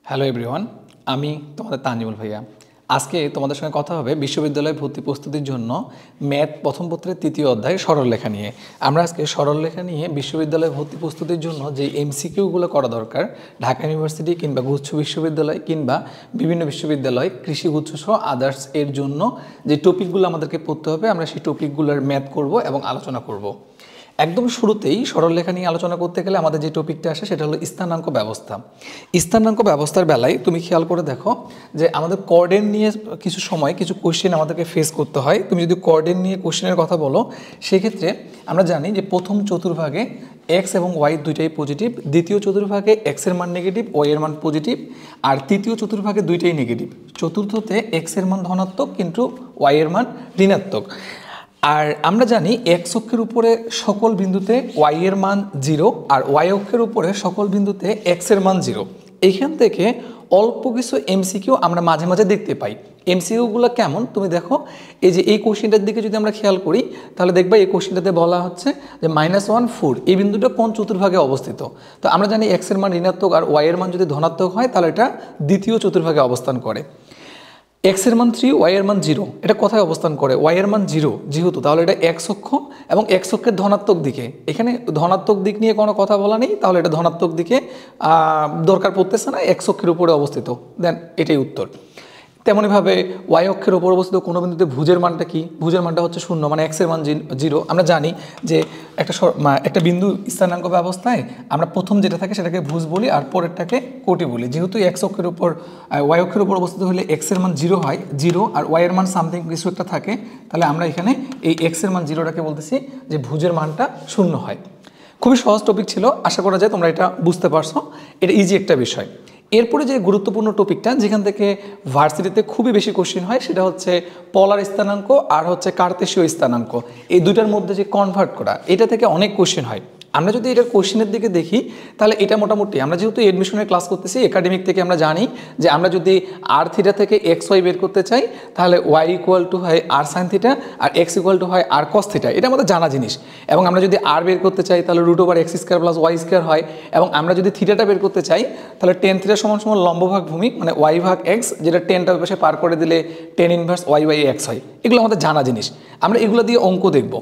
Hello everyone, আমি তোমাদের তানজিমুল ভাইয়া। আজকে তোমাদের সঙ্গে কথা হবে বিশ্ববিদ্যালয়ে ভর্তি প্রস্তুতির জন্য ম্যাথ প্রথম পত্রের তৃতীয় অধ্যায় সরলরেখা নিয়ে। আমরা আজকে সরলরেখা নিয়ে বিশ্ববিদ্যালয়ে ভর্তি প্রস্তুতির জন্য যে এমসিকিউগুলো করা দরকার ঢাকা ইউনিভার্সিটি কিংবা গুচ্ছ বিশ্ববিদ্যালয় কিংবা বিভিন্ন বিশ্ববিদ্যালয় কৃষি গুচ্ছ সহ আদার্স এর জন্য যে টপিকগুলো আমাদেরকে পড়তে হবে, আমরা সেই টপিকগুলোর ম্যাথ করব এবং আলোচনা করব। একদম শুরুতেই সরলরেখা নিয়ে আলোচনা করতে গেলে আমাদের যে টপিকটা আসে সেটা হলো স্থানাঙ্ক ব্যবস্থা। স্থানাঙ্ক ব্যবস্থার বেলায় তুমি খেয়াল করে দেখো যে আমাদের কোঅর্ডিনেট নিয়ে কিছু সময় কিছু কোশ্চেন আমাদেরকে ফেস করতে হয়। তুমি যদি কোঅর্ডিনেট নিয়ে কোশ্চেনের কথা বলো, সেক্ষেত্রে আমরা জানি যে প্রথম চতুর্ভাগে এক্স এবং ওয়াই দুইটাই পজিটিভ, দ্বিতীয় চতুর্ভাগে এক্সের মান নেগেটিভ, ওয়াই এর মান পজিটিভ, আর তৃতীয় চতুর্ভাগে দুইটাই নেগেটিভ। চতুর্থতে এক্সের মান ধনাত্মক কিন্তু ওয়াই এর মান ঋণাত্মক। আর আমরা জানি এক্স অক্ষের উপরে সকল বিন্দুতে ওয়াই এর মান 0 আর ওয়াই অক্ষের উপরে সকল বিন্দুতে এক্স এর মান 0। এইখান থেকে অল্প কিছু এমসিকিউ আমরা মাঝে মাঝে দেখতে পাই। এমসিকিউগুলো কেমন তুমি দেখো, এই যে এই কোশ্চেনটার দিকে যদি আমরা খেয়াল করি তাহলে দেখবা এই কোশ্চেনটাতে বলা হচ্ছে যে -1 4 এই বিন্দুটা কোন চতুর্ভাগে অবস্থিত। তো আমরা জানি এক্স এর মান ঋণাত্মক আর ওয়াই এর মান যদি ধনাত্মক হয় তাহলে এটা দ্বিতীয় চতুর্ভাগে অবস্থান করে। এক্স এর মান 3, ওয়াই এর মান 0, এটা কোথায় অবস্থান করে? ওয়াই এর মান 0 যেহেতু, তাহলে এটা এক্স অক্ষ এবং এক্স অক্ষের ধনাত্মক দিকে। এখানে ধনাত্মক দিক নিয়ে কোনো কথা বলা নেই, তাহলে এটা ধনাত্মক দিকে দরকার পড়তেছে না, এক্স অক্ষের উপরে অবস্থিত, দেন এটাই উত্তর। তেমনইভাবে ওয়াই অক্ষের উপর অবস্থিত কোনো বিন্দুতে ভুজের মানটা কি? ভুজের মানটা হচ্ছে 0, মানে এক্সের মান 0। আমরা জানি যে একটা বিন্দু স্থানাঙ্ক ব্যবস্থায় আমরা প্রথম যেটা থাকে সেটাকে ভুজ বলি আর পরেরটাকে কোটি বলি। যেহেতু এক্স অক্ষের উপর ওয়াই অক্ষের উপর অবস্থিত হলে এক্সের মান 0 হয় 0 আর ওয়াই এর মান সামথিং কিছু একটা থাকে, তাহলে আমরা এখানে এই এক্সের মান 0টাকে বলতেছি যে ভুজের মানটা 0 হয়। খুবই সহজ টপিক ছিল, আশা করা যায় তোমরা এটা বুঝতে পারছো, এটা ইজি একটা বিষয়। এরপরে যে গুরুত্বপূর্ণ টপিকটা যেখান থেকে ভার্সিটিতে খুবই বেশি কোশ্চেন হয় সেটা হচ্ছে পলার স্থানাঙ্ক আর হচ্ছে কার্তেশীয় স্থানাঙ্ক। এই দুইটার মধ্যে যে কনভার্ট করা, এটা থেকে অনেক কোশ্চেন হয়। আমরা যদি এটার কোশ্চেনের দিকে দেখি তাহলে এটা মোটামুটি আমরা যেহেতু এডমিশনের ক্লাস করতেছি একাডেমিক থেকে আমরা জানি যে আমরা যদি আর থিটা থেকে এক্স ওয়াই বের করতে চাই তাহলে ওয়াই ইকুয়াল টু হয় আর সাইন থিটা আর এক্স ইকুয়াল টু হয় আর কস থিটা, এটা আমাদের জানা জিনিস। এবং আমরা যদি আর বের করতে চাই তাহলে √x² + y² হয়। এবং আমরা যদি থিটাটা বের করতে চাই তাহলে টেন থিটা সমান লম্ব ভাগ ভূমি, মানে ওয়াই ভাগ এক্স, যেটা টেনটা ওই পাশে পার করে দিলে tan ইনভার্স y/x হয়। এগুলো আমাদের জানা জিনিস, আমরা এগুলো দিয়ে অঙ্ক দেখব।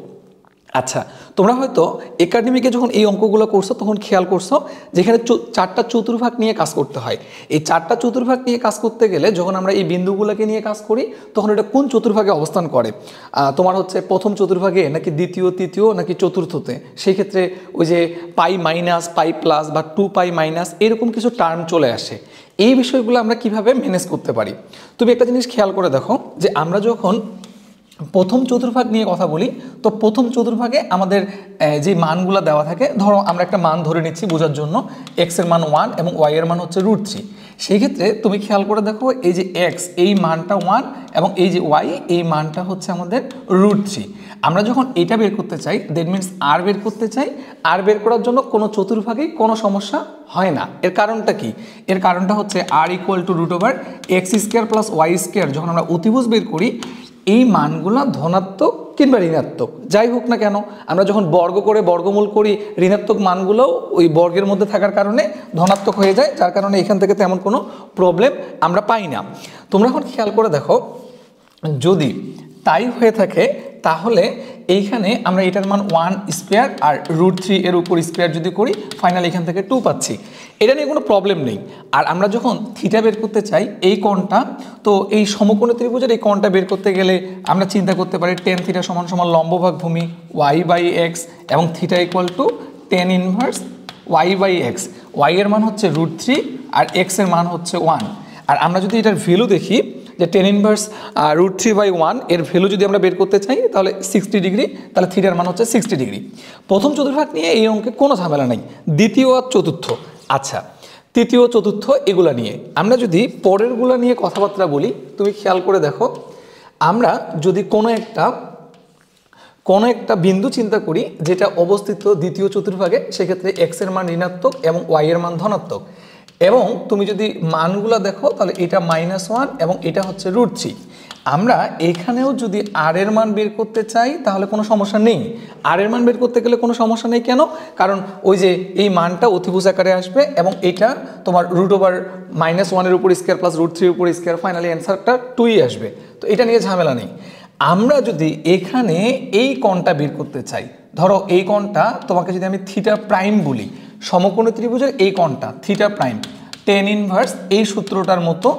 আচ্ছা, তোমরা হয়তো একাডেমিকে যখন এই অঙ্কগুলো করছো তখন খেয়াল করছো যেখানে চারটা চতুর্ভাগ নিয়ে কাজ করতে হয়। এই চারটা চতুর্ভাগ নিয়ে কাজ করতে গেলে যখন আমরা এই বিন্দুগুলোকে নিয়ে কাজ করি তখন এটা কোন চতুর্ভাগে অবস্থান করে, তোমার হচ্ছে প্রথম চতুর্ভাগে নাকি দ্বিতীয়, তৃতীয় নাকি চতুর্থতে, সেই ক্ষেত্রে ওই যে পাই মাইনাস, পাই প্লাস বা 2π মাইনাস এরকম কিছু টার্ম চলে আসে। এই বিষয়গুলো আমরা কিভাবে ম্যানেজ করতে পারি, তুমি একটা জিনিস খেয়াল করে দেখো যে আমরা যখন প্রথম চতুর্ভাগ নিয়ে কথা বলি তো প্রথম চতুর্ভাগে আমাদের যে মানগুলো দেওয়া থাকে, ধরো আমরা একটা মান ধরে নিচ্ছি বোঝার জন্য, এক্স এর মান 1 এবং ওয়াই এর মান হচ্ছে √3। সেই ক্ষেত্রে তুমি খেয়াল করে দেখো এই যে এক্স এই মানটা 1 এবং এই যে ওয়াই এই মানটা হচ্ছে আমাদের √3। আমরা যখন এটা বের করতে চাই দ্যাট মিনস আর বের করতে চাই, আর বের করার জন্য কোনো চতুর্ভাগেই কোনো সমস্যা হয় না। এর কারণটা কি? এর কারণটা হচ্ছে আর ইকুয়াল টু √x² + y² যখন আমরা অতিভুজ বের করি এই মানগুলো ধনাত্মক কিংবা ঋণাত্মক যাই হোক না কেন, আমরা যখন বর্গ করে বর্গমূল করি ঋণাত্মক মানগুলোও ওই বর্গের মধ্যে থাকার কারণে ধনাত্মক হয়ে যায়, যার কারণে এখান থেকে তেমন কোনো প্রবলেম আমরা পাই না। তোমরা এখন খেয়াল করে দেখো যদি তাই হয়ে থাকে তাহলে এইখানে আমরা এটার মান 1² আর √3 এর উপর স্কোয়ার যদি করি ফাইনাল এখান থেকে 2 পাচ্ছি, এটা নিয়ে কোনো প্রবলেম নেই। আর আমরা যখন থিটা বের করতে চাই এই কোণটা, তো এই সমকোণী ত্রিভুজের এই কোণটা বের করতে গেলে আমরা চিন্তা করতে পারি tan থিটা সমান লম্ব ভাগ ভূমি y/x এবং theta equal to tan inverse y/x। Y এর মান হচ্ছে √3 আর এক্স এর মান হচ্ছে 1। আর আমরা যদি এটার ভ্যালু দেখি যে tan ইনভার্স √3/1 এর ভ্যালু যদি আমরা বের করতে চাই তাহলে 60 ডিগ্রি, তাহলে থিটার মান হচ্ছে 60 ডিগ্রি। প্রথম চতুর্ভাগ নিয়ে এই অঙ্কে কোনো ঝামেলা নেই। দ্বিতীয় আর চতুর্থ, আচ্ছা তৃতীয় চতুর্থ এগুলা নিয়ে আমরা যদি পরেরগুলো নিয়ে কথাবার্তা বলি, তুমি খেয়াল করে দেখো আমরা যদি কোনো একটা বিন্দু চিন্তা করি যেটা অবস্থিত দ্বিতীয় চতুর্ভাগে, সেক্ষেত্রে এক্স এর মান ঋণাত্মক এবং ওয়াই এর মান ধনাত্মক, এবং তুমি যদি মানগুলো দেখো তাহলে এটা -1 এবং এটা হচ্ছে √3। আমরা এখানেও যদি আর এর মান বের করতে চাই তাহলে কোনো সমস্যা নেই। আর এর মান বের করতে গেলে কোনো সমস্যা নেই, কেন? কারণ ওই যে এই মানটা অতিভুজ আকারে আসবে এবং এটা তোমার √-1 উপর স্কয়ার প্লাস √3 উপর স্কয়ার, ফাইনালি অ্যান্সারটা 2ই আসবে। তো এটা নিয়ে ঝামেলা নেই। আমরা যদি এখানে এই কোণটা বের করতে চাই, ধরো এই কোণটা তোমাকে যদি আমি থিটা প্রাইম বলি, সমকোণী ত্রিভুজের এই কোণটা থিটা প্রাইম tan ইনভার্স এই সূত্রটার মতো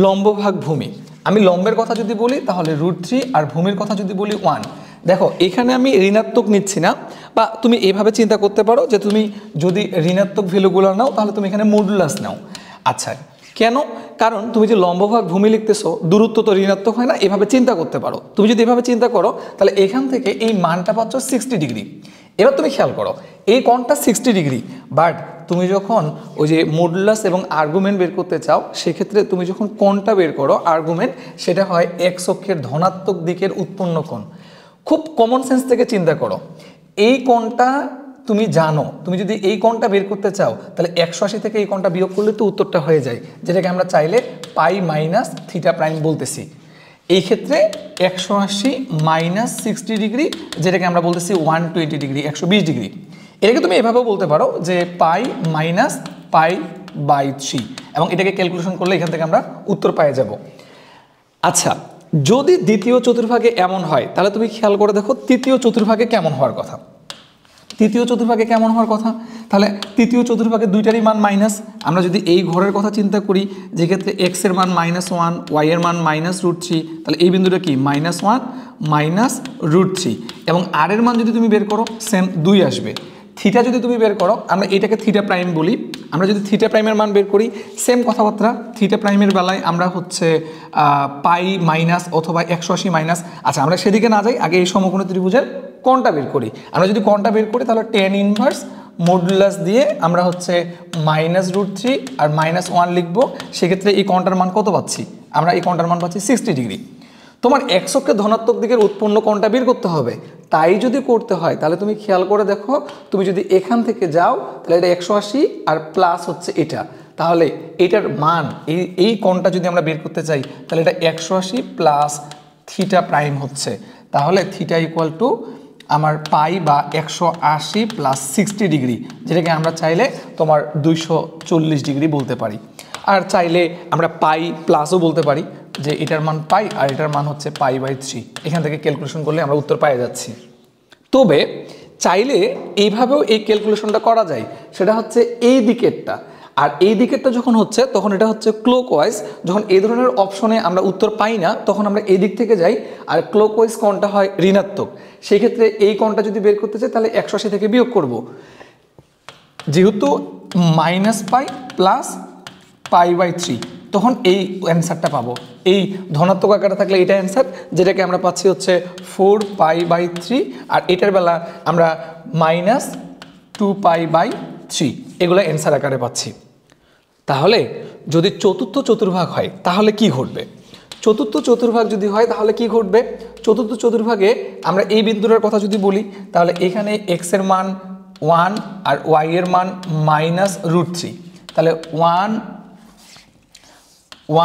লম্ব ভাগ ভূমি। আমি লম্বের কথা যদি বলি তাহলে √3 আর ভূমির কথা যদি বলি 1। দেখো এখানে আমি ঋণাত্মক নিচ্ছি না, বা তুমি এভাবে চিন্তা করতে পারো যে তুমি যদি ঋণাত্মক ভ্যালুগুলো নাও তাহলে তুমি এখানে মডুলাস নাও। আচ্ছা কেন? কারণ তুমি যে লম্বভাগ ভূমি লিখতেছো, দূরত্ব তো ঋণাত্মক হয় না, এভাবে চিন্তা করতে পারো। তুমি যদি এভাবে চিন্তা করো তাহলে এখান থেকে এই মানটা পাচ্ছ 60 ডিগ্রি। এবার তুমি খেয়াল করো এই কোণটা 60 ডিগ্রি, বাট তুমি যখন ওই যে মডুলাস এবং আর্গুমেন্ট বের করতে চাও সেক্ষেত্রে তুমি যখন কোণটা বের করো আর্গুমেন্ট, সেটা হয় এক্স অক্ষের ধনাত্মক দিকের উৎপন্ন কোণ। খুব কমন সেন্স থেকে চিন্তা করো, এই কোণটা তুমি জানো, তুমি যদি এই কোণটা বের করতে চাও তাহলে 180 থেকে এই কোণটা বিয়োগ করলে তো উত্তরটা হয়ে যায়, যেটাকে আমরা চাইলে পাই মাইনাস থিটা প্রাইম বলতেছি। এই ক্ষেত্রে 180 মাইনাস 60 ডিগ্রি, যেটাকে আমরা বলতেছি 120 ডিগ্রি, 120 ডিগ্রি। এটাকে তুমি এভাবেও বলতে পারো যে পাই মাইনাস পাই/3, এবং এটাকে ক্যালকুলেশন করলে এখান থেকে আমরা উত্তর পেয়ে যাব। আচ্ছা, যদি দ্বিতীয় চতুর্ভাগে এমন হয় তাহলে তুমি খেয়াল করে দেখো তৃতীয় চতুর্ভাগে কেমন হওয়ার কথা। তৃতীয় চতুর্ভাগে কেমন হওয়ার কথা? তাহলে তৃতীয় চতুর্ভাগে দুইটারই মান মাইনাস। আমরা যদি এই ঘরের কথা চিন্তা করি, যেক্ষেত্রে এক্স এর মান -1, ওয়াই এর মান -√3, তাহলে এই বিন্দুটা কি -1 -√3, এবং আর এর মান যদি তুমি বের করো সেম 2 আসবে। থিটা যদি তুমি বের করো, আমরা এটাকে থিটা প্রাইম বলি, আমরা যদি থিটা প্রাইমের মান বের করি সেম কথাবার্তা। থিটা প্রাইমের বেলায় আমরা হচ্ছে পাই মাইনাস অথবা 180 মাইনাস। আচ্ছা আমরা সেদিকে না যাই, আগে এই সমকোণী ত্রিভুজের কোণটা বের করি। আমরা যদি কোণটা বের করি তাহলে tan ইনভার্স মডুলাস দিয়ে আমরা হচ্ছে -√3 আর -1 লিখবো। সেক্ষেত্রে এই কোণটার মান কত পাচ্ছি? আমরা এই কোণটার মান পাচ্ছি 60 ডিগ্রি। তোমার এক্স অক্ষের ধনাত্মক দিকের উৎপন্ন কোণটা বের করতে হবে। তাই যদি করতে হয় তাহলে তুমি খেয়াল করে দেখো, তুমি যদি এখান থেকে যাও তাহলে এটা 180 আর প্লাস হচ্ছে এটা, তাহলে এটার মান এই কোণটা যদি আমরা বের করতে চাই তাহলে এটা 180 প্লাস থিটা প্রাইম হচ্ছে। তাহলে থিটা ইকুয়াল টু আমার পাই বা 180 প্লাস 60 ডিগ্রি, যেটাকে আমরা চাইলে তোমার 240 ডিগ্রি বলতে পারি। আর চাইলে আমরা পাই প্লাসও বলতে পারি, যে এটার মান পাই আর এটার মান হচ্ছে পাই/3। এখান থেকে ক্যালকুলেশন করলে আমরা উত্তর পেয়ে যাচ্ছি। তবে চাইলে এইভাবেও এই ক্যালকুলেশনটা করা যায়, সেটা হচ্ছে এই দিকেরটা। আর এই দিকেরটা যখন হচ্ছে তখন এটা হচ্ছে ক্লকওয়াইজ। যখন এই ধরনের অপশনে আমরা উত্তর পাই না তখন আমরা এই দিক থেকে যাই, আর ক্লকওয়াইজ কোণটা হয় ঋণাত্মক। সেই ক্ষেত্রে এই কোণটা যদি বের করতে চাই তাহলে 180 থেকে বিয়োগ করব, যেহেতু -পাই প্লাস পাই/3, তখন এই অ্যান্সারটা পাবো। এই ধনাত্মক আকারে থাকলে এটা অ্যান্সার, যেটাকে আমরা পাচ্ছি হচ্ছে 4পাই/3, আর এটার বেলা আমরা -2পাই/3, এগুলো অ্যান্সার আকারে পাচ্ছি। তাহলে যদি চতুর্থ চতুর্ভাগ হয় তাহলে কি ঘটবে? চতুর্থ চতুর্ভাগ যদি হয় তাহলে কি ঘটবে? চতুর্থ চতুর্ভাগে আমরা এই বিন্দুটার কথা যদি বলি তাহলে এখানে এক্স এর মান 1 আর ওয়াই এর মান -√3, তাহলে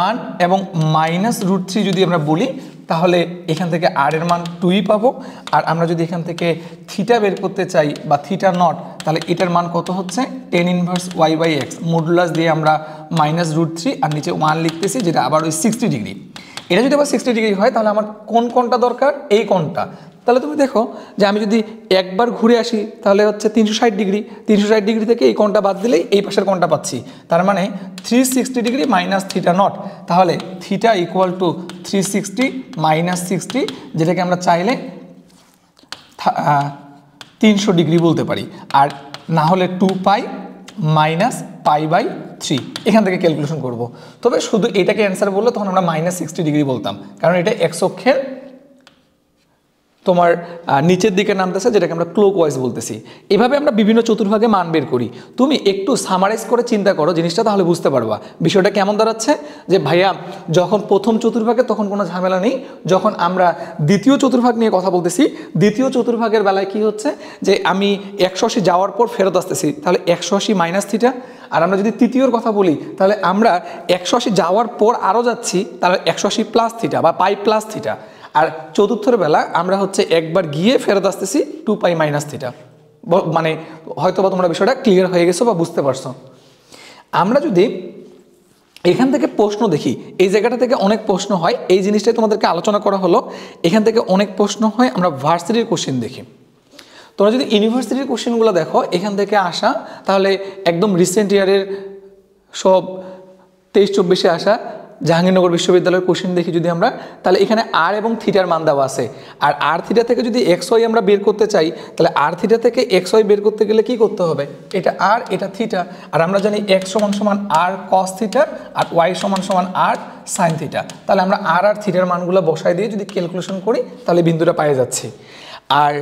1 এবং -√3 যদি আমরা বলি তাহলে এখান থেকে আর এর মান 2ই পাবো। আর আমরা যদি এখান থেকে থিটা বের করতে চাই বা থিটা নট, তাহলে এটার মান কত হচ্ছে? tan ইনভার্স y/x মডুলাস দিয়ে আমরা -√3 আর নিচে 1 লিখতেছি, যেটা আবার ওই 60 ডিগ্রি। এটা যদি আবার 60 ডিগ্রি হয় তাহলে আমার কোন কোণটা দরকার? এই কোণটা। তাহলে তুমি দেখো যে আমি যদি একবার ঘুরে আসি তাহলে হচ্ছে 360 ডিগ্রি। 360 ডিগ্রি থেকে এই কোণটা বাদ দিলেই এই পাশের কোণটা পাচ্ছি, তার মানে 360 ডিগ্রি মাইনাস থিটা নট। তাহলে থিটা ইকুয়াল টু 360 মাইনাস 60, যেটাকে আমরা চাইলে 300 ডিগ্রি বলতে পারি, আর না হলে 2পাই মাইনাস পাই/3। এখান থেকে ক্যালকুলেশন করব। তবে শুধু এটাকে অ্যান্সার বললে তখন আমরা -60 ডিগ্রি বলতাম, কারণ এটা এক্স অক্ষের তোমার নিচের দিকে নামতেছে, যেটাকে আমরা ক্লকওয়াইজ বলতেছি। এভাবে আমরা বিভিন্ন চতুর্ভাগে মান বের করি। তুমি একটু সামারাইজ করে চিন্তা করো জিনিসটা, তাহলে বুঝতে পারবা বিষয়টা কেমন দাঁড়াচ্ছে। যে ভাইয়া যখন প্রথম চতুর্ভাগে তখন কোনো ঝামেলা নেই, যখন আমরা দ্বিতীয় চতুর্ভাগ নিয়ে কথা বলতেছি, দ্বিতীয় চতুর্ভাগের বেলায় কি হচ্ছে যে আমি 180 যাওয়ার পর ফেরত আসতেছি, তাহলে 180 মাইনাস থিটা। আর আমরা যদি তৃতীয়র কথা বলি, তাহলে আমরা 180 যাওয়ার পর আরও যাচ্ছি, তাহলে 180 প্লাস থিটা বা পাই প্লাস থিটা। আর চতুর্থের বেলা আমরা হচ্ছে একবার গিয়ে ফেরত আসতেছি 2 পাই মাইনাস থিটা। মানে হয়তো বা তোমরা বিষয়টা ক্লিয়ার হয়ে গেছো বা বুঝতে পারছো। আমরা যদি এখান থেকে প্রশ্ন দেখি, এই জায়গাটা থেকে অনেক প্রশ্ন হয়, এই জিনিসটাই তোমাদেরকে আলোচনা করা হলো। এখান থেকে অনেক প্রশ্ন হয়, আমরা ভার্সিটির কোশ্চেন দেখি। তোমরা যদি ইউনিভার্সিটির কোশ্চেনগুলো দেখো এখান থেকে আসা, তাহলে একদম রিসেন্ট ইয়ারের সব 23-24 আসা জাহাঙ্গীরনগর বিশ্ববিদ্যালয়ের কোশ্চেন দেখি যদি আমরা, তাহলে এখানে আর এবং থিটার মান দেওয়া আছে। আর আর থিটা থেকে যদি এক্স ওয়াই আমরা বের করতে চাই, তাহলে আর থিটা থেকে এক্স ওয়াই বের করতে গেলে কি করতে হবে, এটা আর এটা থিটা। আর আমরা জানি এক্স সমান সমান আর কস থিটা আর ওয়াই সমান সমান আর সাইন থিটা। তাহলে আমরা আর আর থিটার মানগুলো বসাই দিয়ে যদি ক্যালকুলেশন করি, তাহলে বিন্দুটা পেয়ে যাচ্ছি। আর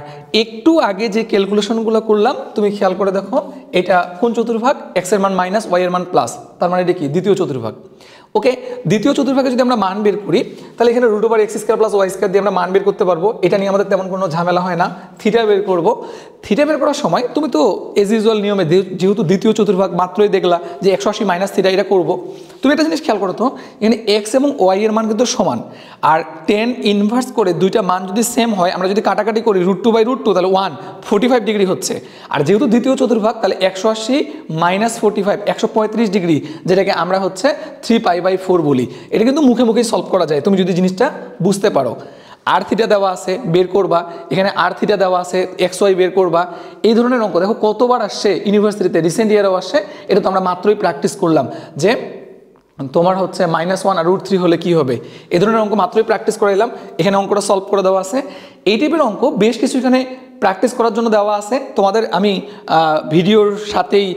একটু আগে যে ক্যালকুলেশনগুলো করলাম তুমি খেয়াল করে দেখো, এটা কোন চতুর্ভাগ, এক্স এর মান মাইনাস ওয়াই এর মান প্লাস, তার মানে এটা কি দ্বিতীয় চতুর্ভাগ। ওকে, দ্বিতীয় চতুর্ভাগে যদি আমরা মান বের করি, তাহলে এখানে root over x square plus y square দিয়ে আমরা মান বের করতে পারবো। এটা নিয়ে আমাদের তেমন কোনো ঝামেলা হয় না। থিটা বের করব, থিটা বের করার সময় তুমি তো এজ ইউজুয়াল নিয়মে যেহেতু দ্বিতীয় চতুর্ভাগ মাত্রই দেখলা যে 180 মাইনাস থিটা এটা করবো, তুমি একটা জিনিস খেয়াল করো তো, এখানে এক্স এবং ওয়াই এর মান কিন্তু সমান। আর টেন ইনভার্স করে দুইটা মান যদি সেম হয়, আমরা যদি কাটাকাটি করি √2 বাই √2, তাহলে 145 ডিগ্রি হচ্ছে। আর যেহেতু দ্বিতীয় চতুর্ভাগ, তাহলে 180 মাইনাস 45 135 ডিগ্রি, যেটাকে আমরা হচ্ছে 3 পাই বাই 4 বলি। এটা কিন্তু মুখে মুখেই সলভ করা যায় তুমি যদি জিনিসটা বুঝতে পারো। আর থিটা দেওয়া আছে বের করবা, এখানে আর থিটা দেওয়া আছে এক্স ওয়াই বের করবা। এই ধরনের অঙ্ক দেখো কতবার আসছে ইউনিভার্সিটিতে, রিসেন্ট ইয়ারেও আসছে। এটা তো আমরা মাত্রই প্র্যাকটিস করলাম যে তোমার হচ্ছে -1 আর √3 হলে কি হবে, এই ধরনের অঙ্ক মাত্রই প্র্যাকটিস করাইলাম। এখানে অঙ্কটা সলভ করে দেওয়া আছে। এই টাইপের অঙ্ক বেশ কিছু এখানে প্র্যাকটিস করার জন্য দেওয়া আছে। তোমাদের আমি ভিডিওর সাথেই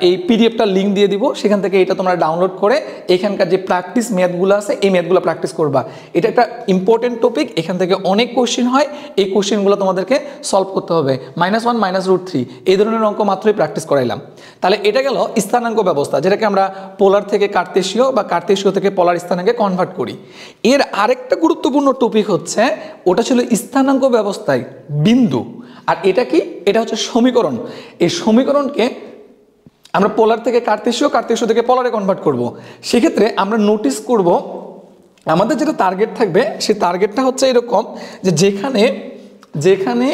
এই পিডিএফটার লিঙ্ক দিয়ে দিব, সেখান থেকে এটা তোমরা ডাউনলোড করে এখানকার যে প্র্যাকটিস ম্যাথগুলো আছে এই ম্যাথগুলো প্র্যাকটিস করবা। এটা একটা ইম্পর্টেন্ট টপিক, এখান থেকে অনেক কোশ্চেন হয়, এই কোশ্চেনগুলো তোমাদেরকে সলভ করতে হবে। -1 -√3 এই ধরনের অঙ্ক মাত্রই প্র্যাকটিস করাইলাম। তাহলে এটা গেল স্থানাঙ্ক ব্যবস্থা, যেটাকে আমরা পোলার থেকে কার্তেশীয় বা কার্তেশীয় থেকে পোলার স্থানাঙ্কে কনভার্ট করি। এর আরেকটা গুরুত্বপূর্ণ টপিক হচ্ছে, ওটা ছিল স্থানাঙ্ক ব্যবস্থায় বিন্দু। আর এটা কি, এটা হচ্ছে সমীকরণ। এই সমীকরণকে আমরা পোলার থেকে কার্তেশীয়, কার্তেশীয় থেকে পোলারে কনভার্ট করব। সেক্ষেত্রে আমরা নোটিস করব আমাদের যেটা টার্গেট থাকবে, সেই টার্গেটটা হচ্ছে এরকম যে যেখানে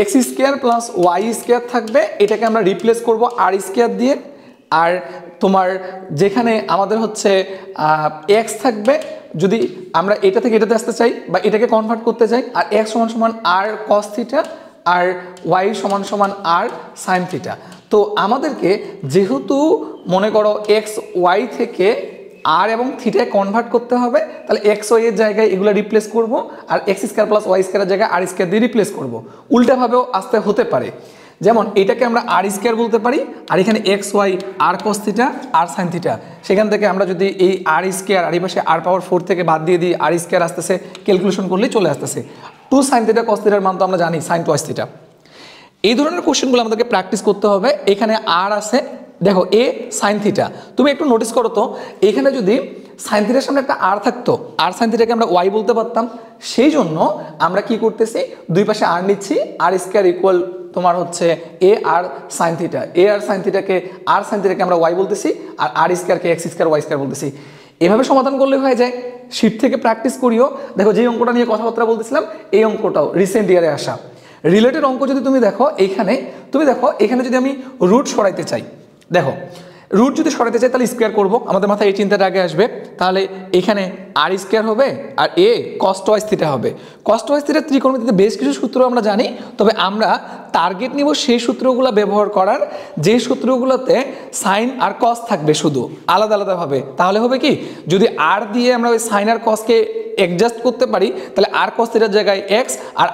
x square plus y square থাকবে, এটাকে আমরা রিপ্লেস করব আর স্কোয়ার দিয়ে। আর তোমার যেখানে আমাদের হচ্ছে এক্স থাকবে, যদি আমরা এটা থেকে এটাতে আসতে চাই বা এটাকে কনভার্ট করতে চাই, আর এক্স সমান সমান আর কস থিটা আর ওয়াই সমান সমান আর সাইন থিটা। তো আমাদেরকে যেহেতু মনে করো এক্স ওয়াই থেকে আর এবং থিটায় কনভার্ট করতে হবে, তাহলে এক্স ওয়াই এর জায়গায় এগুলো রিপ্লেস করব, আর এক্স স্কয়ার প্লাস ওয়াই স্কয়ারের জায়গায় আর স্কয়ার দিয়ে রিপ্লেস করব। উল্টাভাবেও আসতে হতে পারে, যেমন এটাকে আমরা আর স্কয়ার বলতে পারি, আর এখানে এক্স ওয়াই আর কস থিটা আর সাইন থিটা। সেখান থেকে আমরা যদি এই আর স্কয়ার আর এই পাশে আর পাওয়ার 4 থেকে বাদ দিয়ে দিই, আর স্কয়ার আসতেছে, ক্যালকুলেশন করলেই চলে আসতেছে 2 সাইন থিটা কস থিটার মান তো আমরা জানি সাইন টুয়াইস থিটা। এই ধরনের কোশ্চেনগুলো আমাদেরকে প্র্যাকটিস করতে হবে। এখানে আর আছে, দেখো এ সাইন থিটা, তুমি একটু নোটিস করো তো, এখানে যদি সাইন থিটার সামনে একটা আর থাকতো, আর সাইন থিটাকে আমরা ওয়াই বলতে পারতাম। সেই জন্য আমরা কি করতেছি, দুই পাশে আর নিচ্ছি, আর স্কয়ার ইকুয়াল তোমার হচ্ছে এ আর সাইন থিটা, এ আর সাইন থিটাকে আর সাইন থিটাকে আমরা ওয়াই বলতেছি, আর আর স্কয়ারকে এক্স স্কয়ার ওয়াই স্কয়ার বলতেছি। এভাবে সমাধান করলে হয়ে যায়। শীট থেকে প্র্যাকটিস করিও। দেখো যে অঙ্কটা নিয়ে কথাবার্তা বলতেছিলাম, এই অঙ্কটাও রিসেন্ট ইয়ারে আসা রিলেটেড অঙ্ক। যদি তুমি দেখো এখানে যদি আমি রুট সরাইতে চাই, দেখো রুট যদি সরাইতে চাই তাহলে স্কোয়ার করবো, আমাদের মাথায় এই চিন্তাটা আগে আসবে। তাহলে এখানে আর স্কোয়ার হবে আর এ কস টুয়াইস থিটা হবে। কস টুয়াইস থিটা ত্রিকোণমিতিতে বেশ কিছু সূত্র আমরা জানি, তবে আমরা টার্গেট নিব সেই সূত্রগুলো ব্যবহার করার, যে সূত্রগুলোতে সাইন আর কস থাকবে শুধু আলাদা আলাদাভাবে। তাহলে হবে কি, যদি আর দিয়ে আমরা ওই সাইন আর কসকে অ্যাডজাস্ট করতে পারি, তাহলে আর কস থিটার জায়গায় এক্স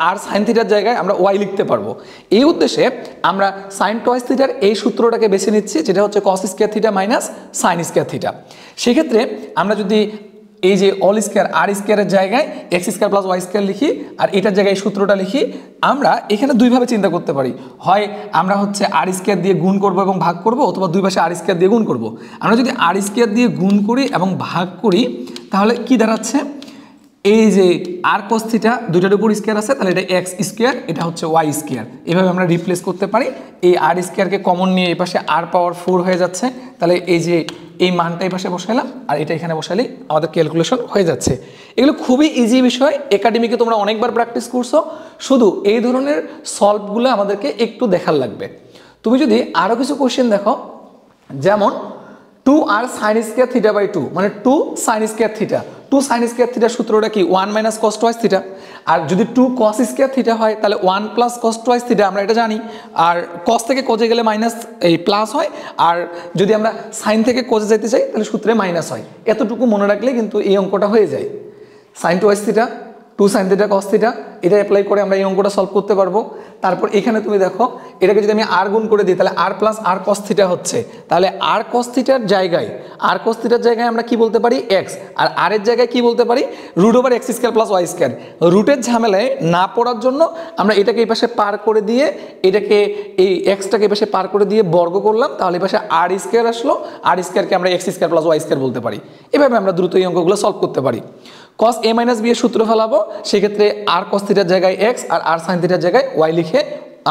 আর সাইন থিটার জায়গায় আমরা ওয়াই লিখতে পারবো। এই উদ্দেশ্যে আমরা সাইন টুয়াইস থিটার এই সূত্রটাকে বেছে নিচ্ছি, যেটা হচ্ছে কস square theta minus sine square theta. সেক্ষেত্রে আমরা যদি এই যে অল স্কয়ার আর স্কয়ারের জায়গায় x square plus y square লিখি, আর এটার জায়গায় সূত্রটা লিখি। আমরা এখানে দুইভাবে চিন্তা করতে পারি, হয় আমরা হচ্ছে আর স্কয়ার দিয়ে গুণ করব এবং ভাগ করব, অথবা দুই পাশে আর স্কয়ার দিয়ে গুণ করব। আমরা যদি আর স্কয়ার দিয়ে গুণ করি এবং ভাগ করি তাহলে কি দাঁড়াচ্ছে, এই যে আর cos থিটা দুইটার উপর স্কয়ার আছে, তাহলে এটা এক্স স্কয়ার, এটা হচ্ছে ওয়াই স্কয়ার। এভাবে আমরা রিপ্লেস করতে পারি। এই আর স্কয়ারকে কমন নিয়ে এই পাশে আর পাওয়ার 4 হয়ে যাচ্ছে, তাহলে এই যে এই মানটা এই পাশে বসাইলাম আর এটা এখানে বসালেই আমাদের ক্যালকুলেশন হয়ে যাচ্ছে। এগুলো খুবই ইজি বিষয়, একাডেমিকে তোমরা অনেকবার প্র্যাকটিস করছো, শুধু এই ধরনের সলভগুলো আমাদেরকে একটু দেখার লাগবে। তুমি যদি আরও কিছু কোশ্চেন দেখো, যেমন 2r sin square theta by 2, মানে 2 sin square theta, 2 sin square থিটার সূত্রটা কি 1 মাইনাস cos টুয়াইস থিটা। আর যদি 2 cos স্কয়ার থিটা হয় তাহলে 1 প্লাস cos টুয়াইস থিটা, আমরা এটা জানি। আর cos থেকে cos এ গেলে মাইনাস এই প্লাস হয়, আর যদি আমরা sin থেকে cos এ যেতে চাই তাহলে সূত্রে মাইনাস হয়। এতটুকু মনে রাখলে কিন্তু এই অঙ্কটা হয়ে যায়। sin twice theta 2 sin theta cos theta, এটা অ্যাপ্লাই করে আমরা এই অঙ্কটা সলভ করতে পারবো। তারপর এখানে তুমি দেখো, এটাকে যদি আমি আর গুণ করে দিই তাহলে আর প্লাস আর cos থিটা হচ্ছে, তাহলে আর cos থিটার জায়গায় আমরা কি বলতে পারি এক্স, আর আর এর জায়গায় কি বলতে পারি root over x square plus y square. রুটের ঝামেলায় না পড়ার জন্য আমরা এটাকে এই পাশে পার করে দিয়ে, এটাকে এই এক্সটাকে এই পাশে পার করে দিয়ে বর্গ করলাম, তাহলে এই পাশে আর স্কয়ার আসলো, আর স্কয়ারকে আমরা x square plus y square বলতে পারি। এভাবে আমরা দ্রুত এই অঙ্কগুলো সলভ করতে পারি। cos a মাইনাস বি এর সূত্র ফেলাবো, সেক্ষেত্রে আর cos থিটার জায়গায় এক্স আর আর সাইন থিটার জায়গায় ওয়াই লিখে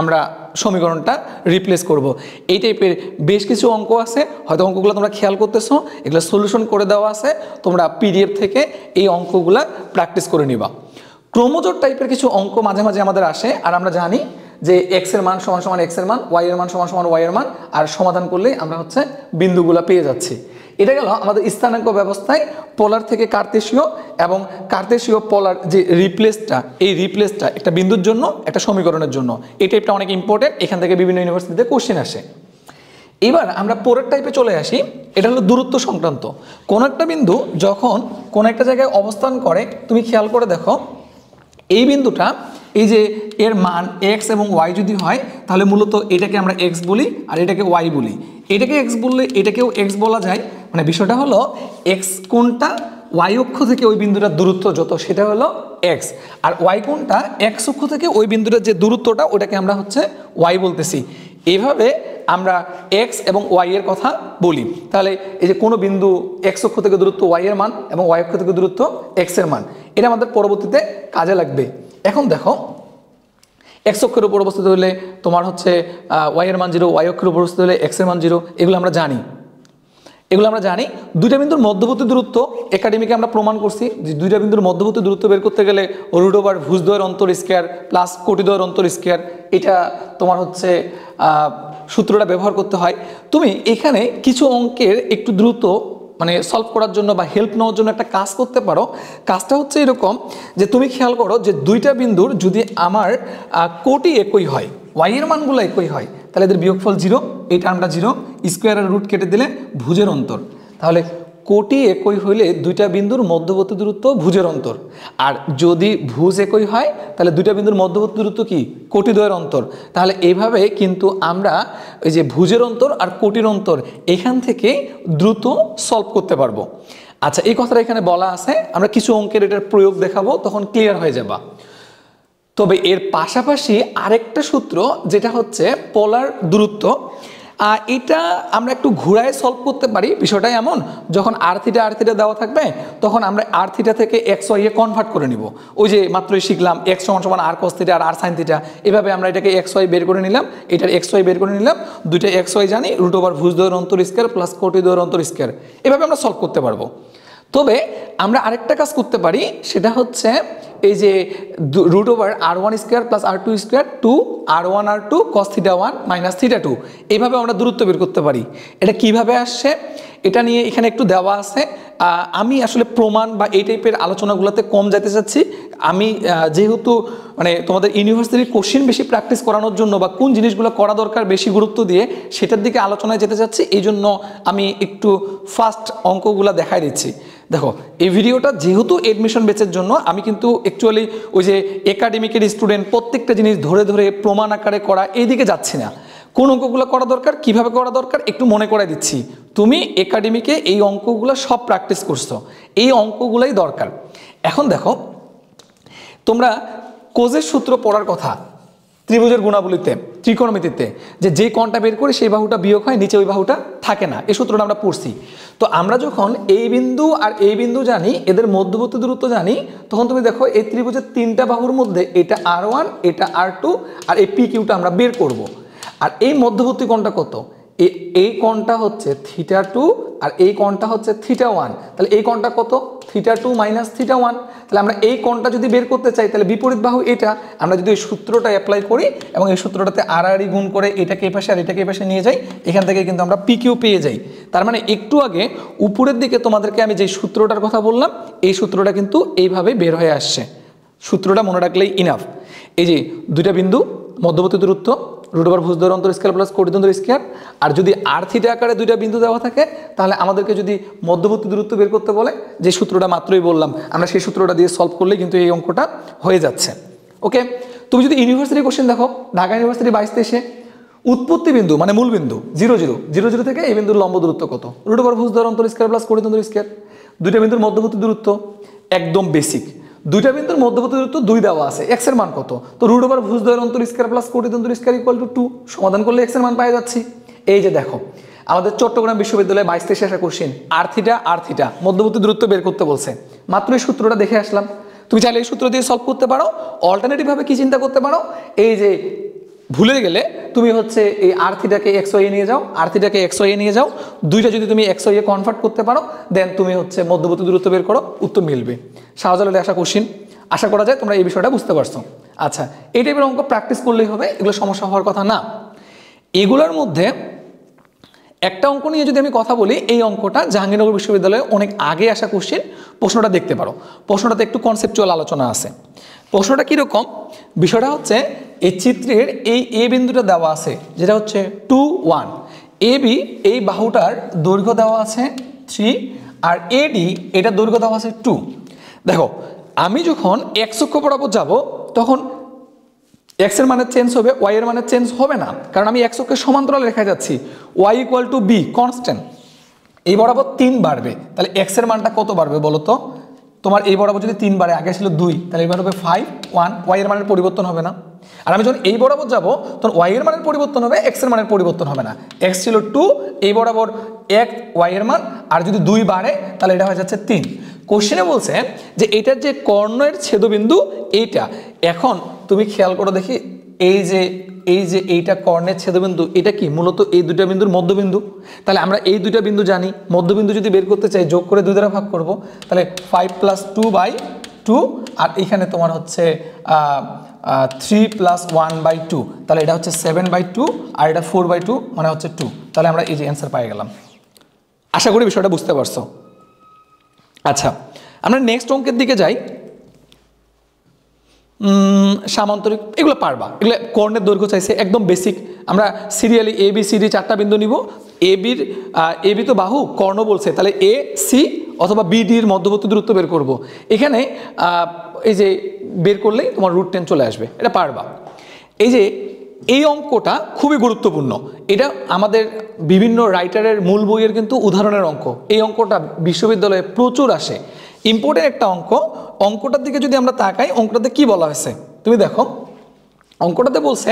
আমরা সমীকরণটা রিপ্লেস করব। এই টাইপের বেশ কিছু অঙ্ক আছে, হয়তো অঙ্কগুলো তোমরা খেয়াল করতেছো, এগুলো সলিউশন করে দেওয়া আছে, তোমরা পিডিএফ থেকে এই অঙ্কগুলা প্র্যাকটিস করে নিবা। ক্রোমোজোট টাইপের কিছু অঙ্ক মাঝে মাঝে আমাদের আসে, আর আমরা জানি যে এক্স এর মান সমান সমান এক্স এর মান, ওয়াই এর মান সমান সমান ওয়াই এর মান, আর সমাধান করলেই আমরা হচ্ছে বিন্দুগুলা পেয়ে যাচ্ছি। এটা গেল আমাদের স্থানাঙ্ক ব্যবস্থায় পোলার থেকে কার্তেশীয় এবং কার্তেশীয় পোলার যে রিপ্লেসটা, এই রিপ্লেসটা একটা বিন্দুর জন্য একটা সমীকরণের জন্য, এই টাইপটা অনেক ইম্পর্টেন্ট, এখান থেকে বিভিন্ন ইউনিভার্সিটিতে কোশ্চেন আসে। এবার আমরা পরের টাইপে চলে আসি, এটা হলো দূরত্ব সংক্রান্ত। কোন একটা বিন্দু যখন কোন একটা জায়গায় অবস্থান করে, তুমি খেয়াল করে দেখো এই বিন্দুটা, এই যে এর মান এক্স এবং ওয়াই যদি হয় তাহলে মূলত এটাকে আমরা এক্স বলি আর এটাকে ওয়াই বলি। এটাকে এক্স বললে এটাকেও এক্স বলা যায়, মানে বিষয়টা হলো এক্স কোণটা ওয়াই অক্ষ থেকে ওই বিন্দুটার দূরত্ব যত সেটা হলো এক্স, আর ওয়াই কোণটা এক্স অক্ষ থেকে ওই বিন্দুটার যে দূরত্বটা ওটাকে আমরা হচ্ছে ওয়াই বলতেছি। এইভাবে আমরা এক্স এবং ওয়াই এর কথা বলি। তাহলে এই যে কোনো বিন্দু এক্স অক্ষ থেকে দূরত্ব ওয়াই এর মান এবং ওয়াই অক্ষ থেকে দূরত্ব এক্স এর মান, এটা আমাদের পরবর্তীতে কাজে লাগবে। এখন দেখো এক্স অক্ষের উপর অবস্থিত হলে তোমার হচ্ছে ওয়াই এর মান 0, ওয়াই অক্ষের উপর অবস্থিত হলে এক্স এর মান 0, এগুলো আমরা জানি। দুইটা বিন্দুর মধ্যবর্তী দূরত্ব একাডেমিকে আমরা প্রমাণ করছি যে দুইটা বিন্দুর মধ্যবর্তী দূরত্ব বের করতে গেলে রুট ওভার ভুজদ্বয়ের অন্তর স্কয়ার প্লাস কোটিদ্বয়ের অন্তর স্কয়ার, এটা তোমার হচ্ছে সূত্রটা ব্যবহার করতে হয়। তুমি এখানে কিছু অঙ্কের একটু দ্রুত মানে সলভ করার জন্য বা হেল্প নেওয়ার জন্য একটা কাজ করতে পারো। কাজটা হচ্ছে এরকম যে তুমি খেয়াল করো যে দুইটা বিন্দুর যদি আমার কোটি একই হয়, ওয়াই এর মানগুলো একই হয়, তাহলে এদের বিয়োগফল 0, এই টার্মটা 0, স্কোয়ারের রুট কেটে দিলে ভুজের অন্তর, তাহলে কোটি একই হইলে দুইটা বিন্দুর মধ্যবর্তী দূরত্ব ভুজের অন্তর। আর যদি ভুজ একই হয় তাহলে দুইটা বিন্দুর মধ্যবর্তী দূরত্ব কি কোটিদ্বয়ের অন্তর। তাহলে এইভাবে কিন্তু আমরা ওই যে ভুজের অন্তর আর কোটির অন্তর এখান থেকে দ্রুত সলভ করতে পারবো। আচ্ছা, এই কথাটা এখানে বলা আছে, আমরা কিছু অঙ্কের এটার প্রয়োগ দেখাবো, তখন ক্লিয়ার হয়ে যাবা। তবে এর পাশাপাশি আরেকটা সূত্র যেটা হচ্ছে পোলার দূরত্ব, এটা আমরা একটু ঘুরায় সলভ করতে পারি। বিষয়টা এমন, যখন আর থিটা দেওয়া থাকবে তখন আমরা আর থিটা থেকে এক্স ওয়াই এ কনভার্ট করে নিব। ওই যে মাত্রই শিখলাম এক্স সমান সমান আর কস থিটা আর আর সাইন থিটা, এভাবে আমরা এটাকে এক্স ওয়াই বের করে নিলাম, এটার এক্স ওয়াই বের করে নিলাম, দুইটা এক্স ওয়াই জানি, রুট ওভার ভুজদ্বয়ের অন্তর স্কয়ার প্লাস কোটিদ্বয়ের অন্তর স্কয়ার, এভাবে আমরা সলভ করতে পারবো। তবে আমরা আরেকটা কাজ করতে পারি, সেটা হচ্ছে এই যে root over r1 square plus r2 square 2 r1 r2 cos theta 1 minus theta 2, এইভাবে আমরা দূরত্ব বের করতে পারি। এটা কিভাবে আসছে এটা নিয়ে এখানে একটু দেওয়া আছে। আমি আসলে প্রমাণ বা এই টাইপের আলোচনাগুলোতে কম যেতে চাচ্ছি। আমি যেহেতু মানে তোমাদের ইউনিভার্সিটির কোশ্চেন বেশি প্র্যাকটিস করানোর জন্য বা কোন জিনিসগুলো করা দরকার বেশি গুরুত্ব দিয়ে সেটার দিকে আলোচনায় যেতে চাচ্ছি, এই জন্য আমি একটু ফাস্ট অঙ্কগুলো দেখাই দিচ্ছি। দেখো, এই ভিডিওটা যেহেতু এডমিশন ব্যাচের জন্য, আমি কিন্তু অ্যাকচুয়ালি ওই যে একাডেমিকের স্টুডেন্ট প্রত্যেকটা জিনিস ধরে ধরে প্রমাণ আকারে করা এই দিকে যাচ্ছি না। কোন অঙ্কগুলো করা দরকার, কিভাবে করা দরকার একটু মনে করাই দিচ্ছি। তুমি একাডেমিকে এই অঙ্কগুলো সব প্র্যাকটিস করছো, এই অঙ্কগুলাই দরকার। এখন দেখো, তোমরা কোজের সূত্র পড়ার কথা ত্রিভুজের গুণাবলীতে, ত্রিকোণমিতিতে, যে যেই কোণটা বের করে সেই বাহুটা বিয়োগ হয়, নিচে ওই বাহুটা থাকে না, এই সূত্রটা আমরা পড়ছি। তো আমরা যখন এই বিন্দু আর এই বিন্দু জানি, এদের মধ্যবর্তী দূরত্ব জানি, তখন তুমি দেখো এই ত্রিভুজের তিনটা বাহুর মধ্যে এটা R1, এটা R2 আর এই PQটা আমরা বের করব। আর এই মধ্যবর্তী কোণটা কত? এই কোণটা হচ্ছে θ2 আর এই কোণটা হচ্ছে θ1। তাহলে এই কোণটা কত? θ2 - θ1। তাহলে আমরা এই কোণটা যদি বের করতে চাই, তাহলে বিপরীত বাহু এটা, আমরা যদি এই সূত্রটা অ্যাপ্লাই করি এবং এই সূত্রটাতে আর গুণ করে এটাকে এই পাশে আর এটাকে এই পাশে নিয়ে যাই, এখান থেকে কিন্তু আমরা PQ পেয়ে যাই। তার মানে একটু আগে উপরের দিকে তোমাদেরকে আমি যে সূত্রটার কথা বললাম, এই সূত্রটা কিন্তু এইভাবে বের হয়ে আসছে। সূত্রটা মনে রাখলেই ইনাফ। এই যে দুইটা বিন্দু, মধ্যবর্তী দূরত্ব √ ভুজ দ্বয়ের অন্তর স্কয়ার প্লাস কোটি দ্বন্দ্ব স্কয়ার। আর যদি r θ আকারে দুইটা বিন্দু দেওয়া থাকে, তাহলে আমাদেরকে যদি মধ্যবর্তী দূরত্ব বের করতে বলে, যে সূত্রটা মাত্রই বললাম, আমরা সেই সূত্রটা দিয়ে সলভ করলে কিন্তু এই অঙ্কটা হয়ে যাচ্ছে। ওকে, তুমি যদি ইউনিভার্সিটি কোশ্চেন দেখো, ঢাকা ইউনিভার্সিটি 22-23, উৎপত্তি বিন্দু মানে মূল বিন্দু 0 0 0 0 থেকে এই বিন্দুর লম্ব দূরত্ব কত? √ ভুজ দ্বয়ের অন্তর স্কয়ার প্লাস কোটি দ্বন্দ্ব স্কয়ার। দুইটা বিন্দুর মধ্যবর্তী দূরত্ব একদম বেসিক, দুইটা বিন্দুর মধ্যবর্তী দূরত্ব 2 দেওয়া আছে, x এর মান কত? তো √ ভুজ দ্বয়ের অন্তর স্কয়ার প্লাস কোটি দ্বন্দ্ব স্কয়ার = 2। সমাধান করলে x এর মান পেয়ে যাচ্ছি। এই যে দেখো, আমাদের চট্টগ্রাম বিশ্ববিদ্যালয়ে 22-23 আসা কোশ্চেন, r θ মধ্যবর্তী দূরত্ব বের করতে বলছে। মাত্র এই সূত্রটা দেখে আসলাম। তুমি চাইলে এই সূত্র দিয়ে সলভ করতে পারো। অল্টারনেটিভ ভাবে কি চিন্তা করতে পারো, এই যে ভুলে গেলে তুমি হচ্ছে এই r θ-কে xy এ নিয়ে যাও, r θ-কে xy এ নিয়ে যাও, দুইটা যদি তুমি xy এ কনভার্ট করতে পারো, দেন তুমি হচ্ছে মধ্যবর্তী দূরত্ব বের করো, উত্তর মিলবে। শাহজালালে আসা কোশ্চেন, আশা করা যায় তোমরা এই বিষয়টা বুঝতে পারছো। আচ্ছা, এই টাইপের অঙ্ক প্র্যাকটিস করলেই হবে, এগুলো সমস্যা হওয়ার কথা না। এগুলোর মধ্যে একটা অঙ্ক নিয়ে যদি আমি কথা বলি, এই অঙ্কটা জাহাঙ্গীরনগর বিশ্ববিদ্যালয়ে অনেক আগে আসা কোশ্চেন, প্রশ্নটা দেখতে পারো। প্রশ্নটাতে একটু কনসেপচুয়াল আলোচনা আছে। প্রশ্নটা কীরকম? বিষয়টা হচ্ছে এই চিত্রের এই এ বিন্দুটা দেওয়া আছে, যেটা হচ্ছে 2 1। AB এই বাহুটার দৈর্ঘ্য দেওয়া আছে 3 আর AD এটা দৈর্ঘ্য দেওয়া আছে 2। দেখো, আমি যখন x অক্ষ বরাবর যাব, তখন x এর মানের চেঞ্জ হবে, y এর মানের চেঞ্জ হবে না, কারণ আমি x অক্ষের সমান্তরাল রেখায় যাচ্ছি। y = b constant. এই বরাবর 3 বাড়বে, তাহলে x এর মানটা কত বাড়বে বলো তো? তোমার এই বরাবর যদি 3 বাড়ে, আগে ছিল 2, তাহলে এবার হবে 5 1, y এর মানের পরিবর্তন হবে না। আর আমি যখন এই বরাবর যাব, তখন y এর মানের পরিবর্তন হবে, x এর মানের পরিবর্তন হবে না। x ছিল 2, এই বরাবর 1 y এর মান, আর যদি 2 বাড়ে তাহলে এটা হয়ে যাচ্ছে 3। কোশ্চেনে বলছে যে এটার যে কর্ণের ছেদবিন্দু এইটা, এখন তুমি খেয়াল করো দেখি, এই যে এইটা কর্ণের ছেদবিন্দু, এটা কি মূলত এই দুইটা বিন্দুর মধ্যবিন্দু। তাহলে আমরা এই দুইটা বিন্দু জানি, মধ্যবিন্দু যদি বের করতে চাই যোগ করে 2 দ্বারা ভাগ করব, তাহলে 5 + 2/2, আর এখানে তোমার হচ্ছে 3 + 1/2, তাহলে এটা হচ্ছে 7/2 আর এটা 4/2 মানে হচ্ছে 2। তাহলে আমরা এই যে অ্যান্সার পেয়ে গেলাম। আশা করি বিষয়টা বুঝতে পারছো। আচ্ছা, আমরা নেক্সট অঙ্কের দিকে যাই। সামান্তরিক, এগুলো পারবা, এগুলো কর্ণের দৈর্ঘ্য চাইছে, একদম বেসিক। আমরা সিরিয়ালি ABCD 4টা বিন্দু নিব। AB তো বাহু, কর্ণ বলছে, তাহলে AC অথবা BD এর মধ্যবর্তী দূরত্ব বের করব। এখানে এই যে বের করলেই তোমার √10 চলে আসবে, এটা পারবা। এই যে এই অঙ্কটা খুবই গুরুত্বপূর্ণ, এটা আমাদের বিভিন্ন রাইটারের মূল বইয়ের কিন্তু উদাহরণের অঙ্ক। এই অঙ্কটা বিশ্ববিদ্যালয়ে প্রচুর আসে, ইম্পর্টেন্ট একটা অঙ্ক। অঙ্কটার দিকে যদি আমরা তাকাই, অঙ্কটাতে কি বলা হয়েছে তুমি দেখো। অঙ্কটাতে বলছে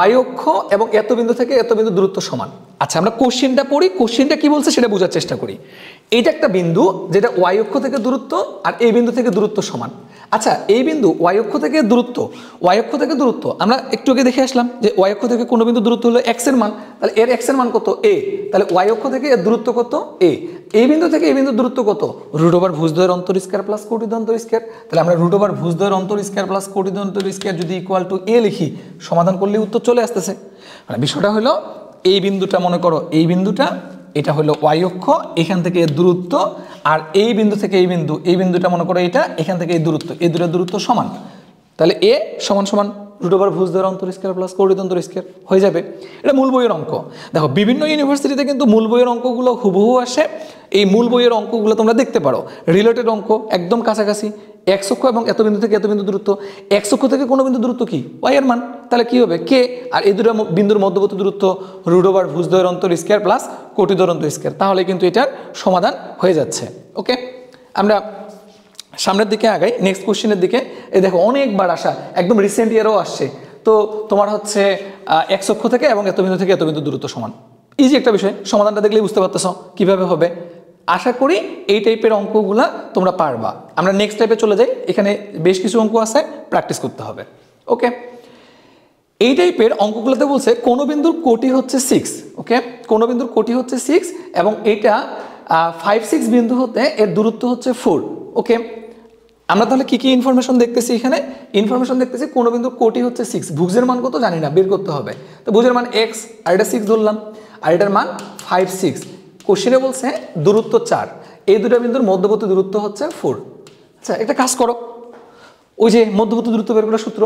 y অক্ষ এবং এত বিন্দু থেকে এত বিন্দু দূরত্ব সমান। আচ্ছা, আমরা কোশ্চেনটা পড়ি, কোশ্চেনটা কি বলছে সেটা বোঝার চেষ্টা করি। এইটা একটা বিন্দু যেটা y অক্ষ থেকে দূরত্ব আর এই বিন্দু থেকে দূরত্ব সমান। আচ্ছা, এই বিন্দু y অক্ষ থেকে দূরত্ব আমরা একটু আগে দেখে আসলাম যে y অক্ষ থেকে কোনো বিন্দু দূরত্ব হলো x এর মান, তাহলে এর x এর মান কত? a। তাহলে y অক্ষ থেকে এর দূরত্ব কত? a। এই বিন্দু থেকে এই বিন্দুর দূরত্ব কত? √ ভুজ দ্বয়ের অন্তর স্কয়ার প্লাস কোটি দ্বন্দ্ব স্কয়ার। তাহলে আমরা √ ভুজ দ্বয়ের অন্তর স্কয়ার প্লাস কোটি দ্বন্দ্ব স্কয়ার যদি = a লিখি, সমাধান করলে উত্তর চলে আসতেছে। মানে বিষয়টা হলো, এই বিন্দুটা মনে করো, এই বিন্দুটা এটা হলো y অক্ষ, এখান থেকে এর দূরত্ব, আর এই বিন্দু থেকে এই বিন্দুটা মনে করো এটা, এখান থেকে এই দূরত্ব, এই দুটোর দূরত্ব সমান। তাহলে a = ভুজ দ্বয়ের অন্তর স্কয়ার প্লাস কোটি অন্তর স্কয়ার হয়ে যাবে। এটা মূল বইয়ের অঙ্ক। দেখো বিভিন্ন ইউনিভার্সিটিতে কিন্তু মূল বইয়ের অঙ্কগুলো হুবহু আসে। এই মূল বইয়ের অঙ্কগুলো তোমরা দেখতে পারো, রিলেটেড অঙ্ক একদম কাছাকাছি। এক্স অক্ষ এবং এত বিন্দু থেকে এত বিন্দু দূরত্ব, এক্স অক্ষ থেকে কোনো বিন্দু দূরত্ব কি ওয়াই এর মান, তাহলে কি হবে কে, আর এই দুটো বিন্দুর মধ্যবর্তী দূরত্ব ভুজ দ্বয়ের অন্তর স্কয়ার প্লাস কোটি দ্বয়ের অন্তর স্কয়ার, তাহলে কিন্তু এটার সমাধান হয়ে যাচ্ছে। ওকে, আমরা সামনের দিকে আগাই, নেক্সট কোশ্চেনের দিকে। এই দেখো অনেকবার আসা, একদম রিসেন্ট ইয়ারও আসছে। তো তোমার হচ্ছে এক্স অক্ষ থেকে এবং এত বিন্দু থেকে এত বিন্দু দূরত্ব সমান, ইজি একটা বিষয়, সমাধানটা দেখলেই বুঝতে পারতেছ কিভাবে হবে। আশা করি এই টাইপের অঙ্কগুলা তোমরা পারবা। আমরা নেক্সট টাইপে চলে যাই, এখানে বেশ কিছু অঙ্ক আছে, প্র্যাকটিস করতে হবে। ওকে, এই টাইপের অঙ্কগুলোতে বলছে কোন বিন্দুর কোটি হচ্ছে 6। ওকে, কোন বিন্দুর কোটি হচ্ছে 6 এবং এটা 5, 6 বিন্দু হতে এর দূরত্ব হচ্ছে 4। ওকে, আমরা তাহলে কি কি ইনফরমেশন দেখতেছি এখানে? ইনফরমেশন দেখতেছি কোন বিন্দুর কোটি হচ্ছে 6, ভুজের মান কত জানি না, বের করতে হবে। তো ভুজের মান x, আর এটা 6 ধরলাম, আর এটার মান 5, 6। কোশ্চেনে বলছে দূরত্ব 4, এই দুটো বিন্দুর মধ্যবর্তী দূরত্ব হচ্ছে 4। আচ্ছা, একটা কাজ করো, ওই যে মধ্যবর্তী দূরত্ব বের করার সূত্র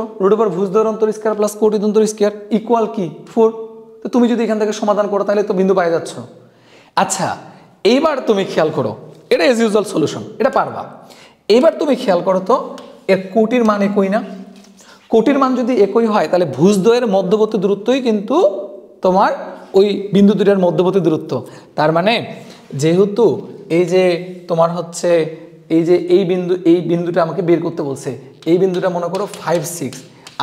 ভুজ দ্বয়ের অন্তর স্কয়ার প্লাস কোটি অন্তর স্কয়ার ইকুয়াল কি 4। তো তুমি যদি এখান থেকে সমাধান করো তাহলে তো বিন্দু পাই যাচ্ছ। আচ্ছা, এইবার তুমি খেয়াল করো, এটা এজ ইউজুয়াল সলিউশন, এটা পারবা। এবার তুমি খেয়াল করো তো, এর কোটির মান একই না? কোটির মান যদি একই হয় তাহলে ভুজ দ্বয়ের মধ্যবর্তী দূরত্বই কিন্তু তোমার ওই বিন্দু দুটার মধ্যবর্তী দূরত্ব। তার মানে যেহেতু এই যে তোমার হচ্ছে এই যে এই বিন্দুটা আমাকে বের করতে বলছে, এই বিন্দুটা মনে করো 5, 6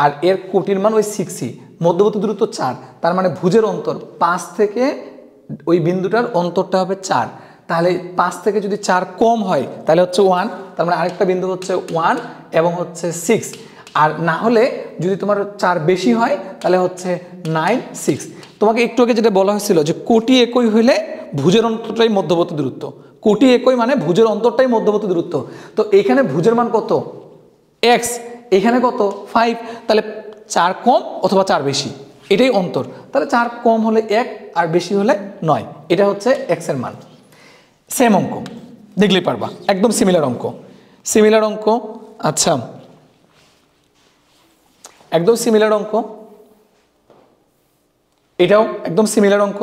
আর এর কোটির মান ওই 6ই, মধ্যবর্তী দূরত্ব 4, তার মানে ভুজের অন্তর 5 থেকে ওই বিন্দুটার অন্তরটা হবে 4। তাহলে 5 থেকে যদি 4 কম হয় তাহলে হচ্ছে 1, তার মানে আরেকটা বিন্দু হচ্ছে 1 এবং হচ্ছে 6, আর না হলে যদি তোমার 4 বেশি হয় তাহলে হচ্ছে 9, 6। তোমাকে একটু আগে যেটা বলা হয়েছিল যে কোটি একই হইলে ভুজের অন্তরটাই মধ্যবর্তী দূরত্ব, কোটি একই মানে ভুজের অন্তরটাই মধ্যবর্তী দূরত্ব। তো এখানে ভুজের মান কত x, এখানে কত 5, তাহলে 4 কম অথবা 4 বেশি, এটাই অন্তর। তাহলে 4 কম হলে 1 আর বেশি হলে 9, এটা হচ্ছে x এর মান। সেম অঙ্ক দেখলেই পারবা, একদম সিমিলার অঙ্ক, সিমিলার অঙ্ক। আচ্ছা, একদম সিমিলার অঙ্ক, এটাও একদম সিমিলার অঙ্ক,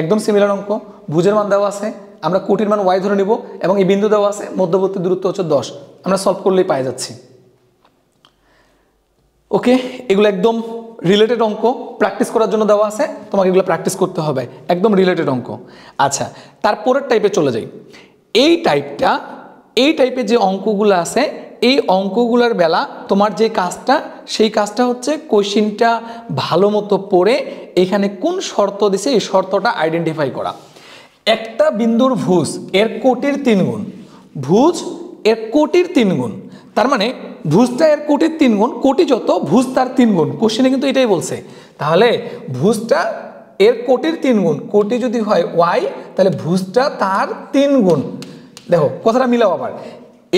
একদম সিমিলার অঙ্ক। ভুজের মান দেওয়া আছে, আমরা কোটির মান y ধরে নিব এবং এই বিন্দু দেওয়া আছে, মধ্যবর্তী দূরত্ব হচ্ছে 10, আমরা সলভ করলেই পাই যাচ্ছি। ওকে, এগুলো একদম রিলেটেড অঙ্ক, প্র্যাকটিস করার জন্য দেওয়া আছে, তোমাকে এগুলো প্র্যাকটিস করতে হবে, একদম রিলেটেড অঙ্ক। আচ্ছা, তারপরের টাইপে চলে যাই। এই টাইপের যে অঙ্কগুলো আছে, এই অঙ্কগুলোর বেলা তোমার যে কাজটা, সেই কাজটা হচ্ছে কোশ্চেনটা ভালো মতো পড়ে এখানে কোন শর্ত দিছে এই শর্তটা আইডেন্টিফাই করা। একটা বিন্দুর ভুজ এর কোটির 3 গুণ, ভুজ এর কোটির 3 গুণ, তার মানে ভুজটা এর কোটির 3 গুণ, কোটি যত ভুজ তার 3 গুণ, কোশ্চেনে কিন্তু এটাই বলছে। তাহলে ভুজটা এর কোটির 3 গুণ, কোটি যদি হয় y তাহলে ভুজটা তার 3 গুণ। দেখো কথাটা মিলাও আবার,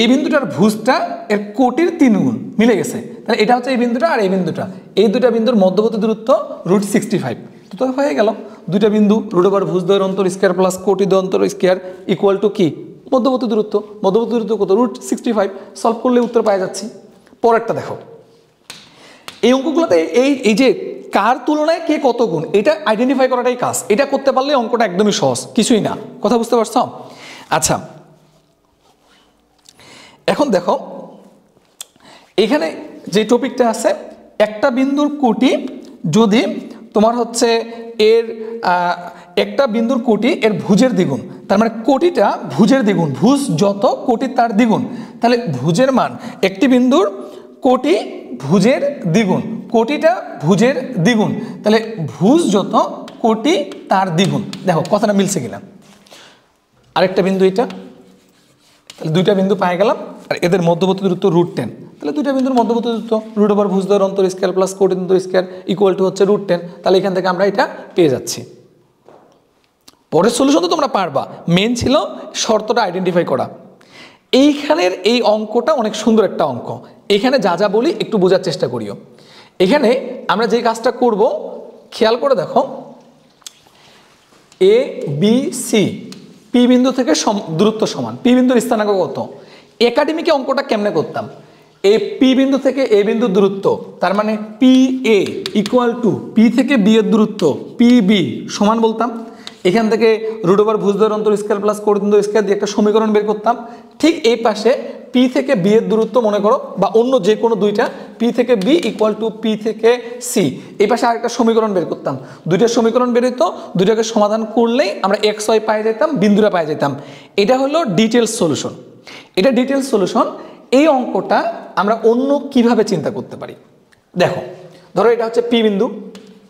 এই বিন্দুটার ভুজটা এর কোটির 3 গুণ, মিলে গেছে। তাহলে এটা হচ্ছে এই বিন্দুটা আর এই বিন্দুটা, এই দুটা বিন্দুর মধ্যবর্তী দূরত্ব √65। তো হয়ে গেল দুইটা বিন্দু ভুজ দ্বয়ের অন্তর স্কয়ার প্লাস কোটি দ্বয়ের অন্তর স্কয়ার ইকুয়াল টু কি মধ্যবর্তী দূরত্ব, মধ্যবর্তী দূরত্ব কত √65, সলভ করলে উত্তর পাওয়া যাচ্ছে। পরেরটা দেখো, এই অঙ্কগুলোতে এই যে কার তুলনায় কে কত গুণ, এটা আইডেন্টিফাই করাটাই কাজ, এটা করতে পারলে অঙ্কটা একদমই সহজ, কিছুই না। কথা বুঝতে পারছো? আচ্ছা, এখন দেখো এখানে যে টপিকটা আছে, একটা বিন্দুর কোটি যদি তোমার হচ্ছে এর একটা বিন্দুর কোটি এর ভুজের দ্বিগুণ, তার মানে কোটিটা ভুজের দ্বিগুণ, ভুজ যত কোটি তার দ্বিগুণ, তাহলে ভুজের মান একটি বিন্দুর কোটি ভুজের দ্বিগুণ, কোটিটা ভুজের দ্বিগুণ, তাহলে ভুজ যত কোটি তার দ্বিগুণ। দেখো কথাটা মিলছে কিনা? আরেকটা বিন্দু এটা, তাহলে দুইটা বিন্দু পাই গেলাম, আর এদের মধ্যবর্তী দূরত্ব √10, তাহলে দুইটা বিন্দুর মধ্যবর্তী দূরত্ব ভুজ দ্বয়ের অন্তর স্কয়ার প্লাস কোটি অন্তর স্কয়ার ইকুয়াল টু হচ্ছে √10, তাহলে এখান থেকে আমরা এটা পেয়ে যাচ্ছি। পরের সলিউশন তো তোমরা পারবা, মেন ছিল শর্তটা আইডেন্টিফাই করা। এইখানের এই অঙ্কটা অনেক সুন্দর একটা অঙ্ক, এখানে যা যা বলি একটু বোঝার চেষ্টা করিও। এখানে আমরা যে কাজটা করব খেয়াল করে দেখো, এ বি সি পি বিন্দু থেকে দূরত্ব সমান, পি বিন্দুর স্থানাঙ্ক কত। একাডেমিকে অঙ্কটা কেমনে করতাম, এই পি বিন্দু থেকে এ বিন্দুর দূরত্ব, তার মানে P A equal to P থেকে বি এর দূরত্ব পি বি সমান বলতাম, এখান থেকে √ ভুজদ্বয়ের অন্তর স্কয়ার প্লাস কোণদৈর্ঘ্য স্কয়ার দিয়ে একটা সমীকরণ বের করতাম। ঠিক এই পাশে পি থেকে বি এর দূরত্ব মনে করো, বা অন্য যে কোনো দুইটা, পি থেকে বি ইকুয়াল টু পি থেকে সি, এই পাশে আরেকটা সমীকরণ বের করতাম। দুইটা সমীকরণ বের হইতো, দুইটাকে সমাধান করলেই আমরা এক্স ওয়াই পাই যেতাম, বিন্দুরা পাই যেতাম। এটা হলো ডিটেলস সলিউশন। এটা ডিটেলস সলিউশন। এই অঙ্কটা আমরা অন্য কিভাবে চিন্তা করতে পারি, দেখো ধরো এটা হচ্ছে পি বিন্দু,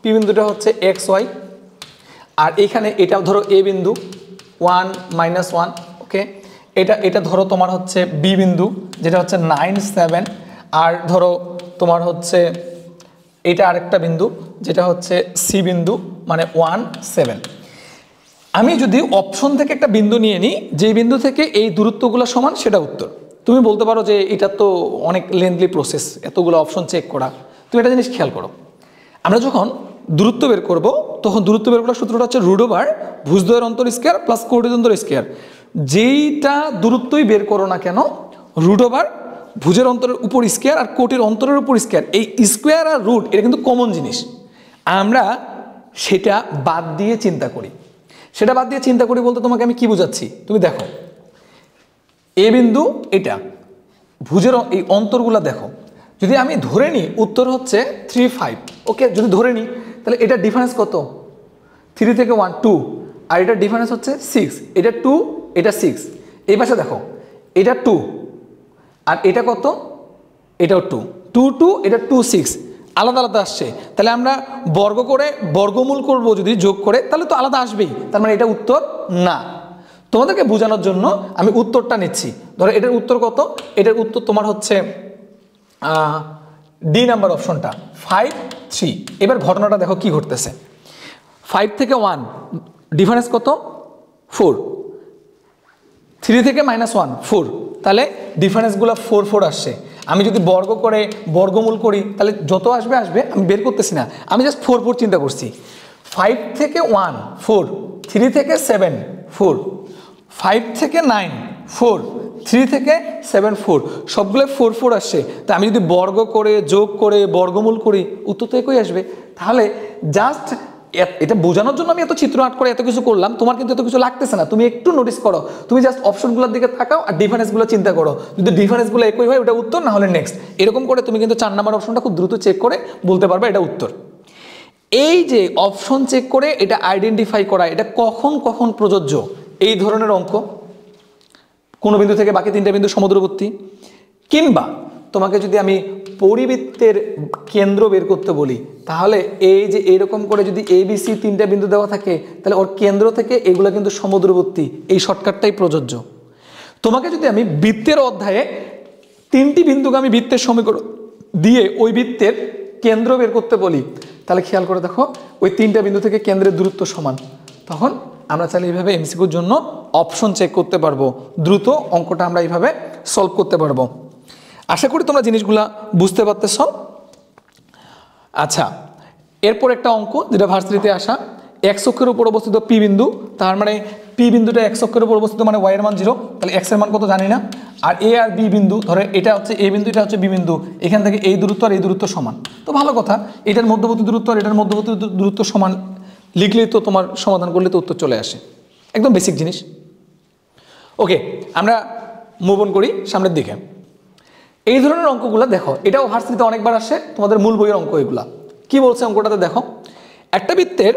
পি বিন্দুটা হচ্ছে এক্স ওয়াই, আর এখানে এটা ধরো এ বিন্দু 1 - 1, ওকে। এটা ধরো তোমার হচ্ছে বি বিন্দু যেটা হচ্ছে 9 7, আর ধরো তোমার হচ্ছে এটা আরেকটা বিন্দু যেটা হচ্ছে সি বিন্দু মানে 1 7। আমি যদি অপশন থেকে একটা বিন্দু নিয়ে নিই, যে বিন্দু থেকে এই দূরত্বগুলো সমান, সেটা উত্তর। তুমি বলতে পারো যে এটা তো অনেক লেন্থলি প্রসেস, এতগুলো অপশন চেক করা। তুমি একটা জিনিস খেয়াল করো, আমরা যখন দূরত্ব বের করব তখন দূরত্ব বের করার সূত্রটা হচ্ছে √ ভুজদ্বয়ের অন্তর স্কয়ার প্লাস কোণের অন্তর স্কয়ার। যেইটা দূরত্বই বের করো না কেন, √ ভুজের অন্তরের উপর স্কয়ার আর কোটের অন্তরের উপর স্কয়ার, এই স্কয়ার আর রুট এটা কিন্তু কমন জিনিস। আমরা সেটা বাদ দিয়ে চিন্তা করি। সেটা বাদ দিয়ে চিন্তা করি বলতে তোমাকে আমি কি বোঝাচ্ছি, তুমি দেখো এ বিন্দু, এটা ভুজের এই অন্তরগুলো দেখো, যদি আমি ধরে নিই উত্তর হচ্ছে 3 5, ওকে। যদি ধরে নিই তাহলে এটা ডিফারেন্স কত, 3 থেকে 1 2, আর এটা ডিফারেন্স হচ্ছে 6, এটা 2 এটা 6। এই পাশে দেখো এটা 2 আর এটা কত, এটাও 2 2 2, এটা 2 6, আলাদা আলাদা আসছে। তাহলে আমরা বর্গ করে বর্গমূল করব যদি যোগ করে, তাহলে তো আলাদা আসবেই, তার মানে এটা উত্তর না। তোমাদেরকে বোঝানোর জন্য আমি উত্তরটা নিচ্ছি। ধরো এটার উত্তর কত, এটার উত্তর তোমার হচ্ছে ডি নাম্বার অপশনটা 5 3। এবার ঘটনাটা দেখো কি ঘটতেছে, 5 থেকে 1 ডিফারেন্স কত 4, 3 থেকে -1 4, তাহলে ডিফারেন্সগুলো 4 4 আসছে। আমি যদি বর্গ করে বর্গমূল করি তাহলে যত আসবে আসবে, আমি বের করতেছি না, আমি জাস্ট 4 4 চিন্তা করছি। 5 থেকে 1 4, 3 থেকে 7 4, 5 থেকে 9 4, 3 থেকে 7 4, সবগুলো 4 4 আসছে। তা আমি যদি বর্গ করে যোগ করে বর্গমূল করি উত্তর তো একই আসবে। তাহলে জাস্ট এটা বোঝানোর জন্য আমি এত চিত্র আর্ট করে এত কিছু করলাম, তোমার কিন্তু এত কিছু লাগতেছে না। তুমি একটু নোটিস করো, তুমি জাস্ট অপশনগুলোর দিকে তাকাও আর ডিফারেন্সগুলো চিন্তা করো। যদি ডিফারেন্সগুলো একই হয় ওটা উত্তর, না হলে নেক্সট। এরকম করে তুমি কিন্তু 4 নাম্বার অপশনটা খুব দ্রুত চেক করে বলতে পারবে এটা উত্তর। এই যে অপশন চেক করে এটা আইডেন্টিফাই করা, এটা কখন কখন প্রযোজ্য, এই ধরনের অঙ্ক, কোনো বিন্দু থেকে বাকি 3টা বিন্দু সমুদ্রবর্তী, কিংবা তোমাকে যদি আমি পরিবৃত্তের কেন্দ্র বের করতে বলি, তাহলে এই যে এইরকম করে যদি ABC 3টা বিন্দু দেওয়া থাকে, তাহলে ওর কেন্দ্র থেকে এগুলো কিন্তু সমুদ্রবর্তী, এই শর্টকাটটাই প্রযোজ্য। তোমাকে যদি আমি বৃত্তের অধ্যায়ে 3টি বিন্দুকে আমি বৃত্তের সমীকরণ দিয়ে ওই বৃত্তের কেন্দ্র বের করতে বলি, তাহলে খেয়াল করে দেখো ওই 3টা বিন্দু থেকে কেন্দ্রের দূরত্ব সমান। তখন আমরা চাইলে এইভাবে MCQর জন্য অপশন চেক করতে পারবো, দ্রুত অঙ্কটা আমরা এইভাবে সলভ করতে পারবো। আশা করি তোমরা জিনিসগুলা বুঝতে পারতেছ। আচ্ছা, এরপর একটা অঙ্ক যেটা ভার্সিটিতে আসা, এক্স অক্ষের উপর অবস্থিত পি বিন্দু, তার মানে পি বিন্দুটা এক্স অক্ষের উপর অবস্থিত মানে ওয়াই এর মান 0, তাহলে এক্স এর মান কত জানি না। আর এ আর বি বিন্দু, ধরে এটা হচ্ছে এ বিন্দু, এটা হচ্ছে বি বিন্দু, এখান থেকে এই দূরত্ব আর এই দূরত্ব সমান। তো ভালো কথা, এটার মধ্যবর্তী দূরত্ব আর এটার মধ্যবর্তী দূরত্ব সমান লিখলেই তো তোমার সমাধান করলে তো উত্তর চলে আসে, একদম বেসিক জিনিস। ওকে, আমরা মুভ অন করি সামনের দিকে। এই ধরনের অঙ্কগুলো দেখো, এটাও ভার্সিটিতে অনেকবার আসে, তোমাদের মূল বইয়ের অঙ্ক এগুলা। কি বলছে অঙ্কটাতে দেখো, একটা বৃত্তের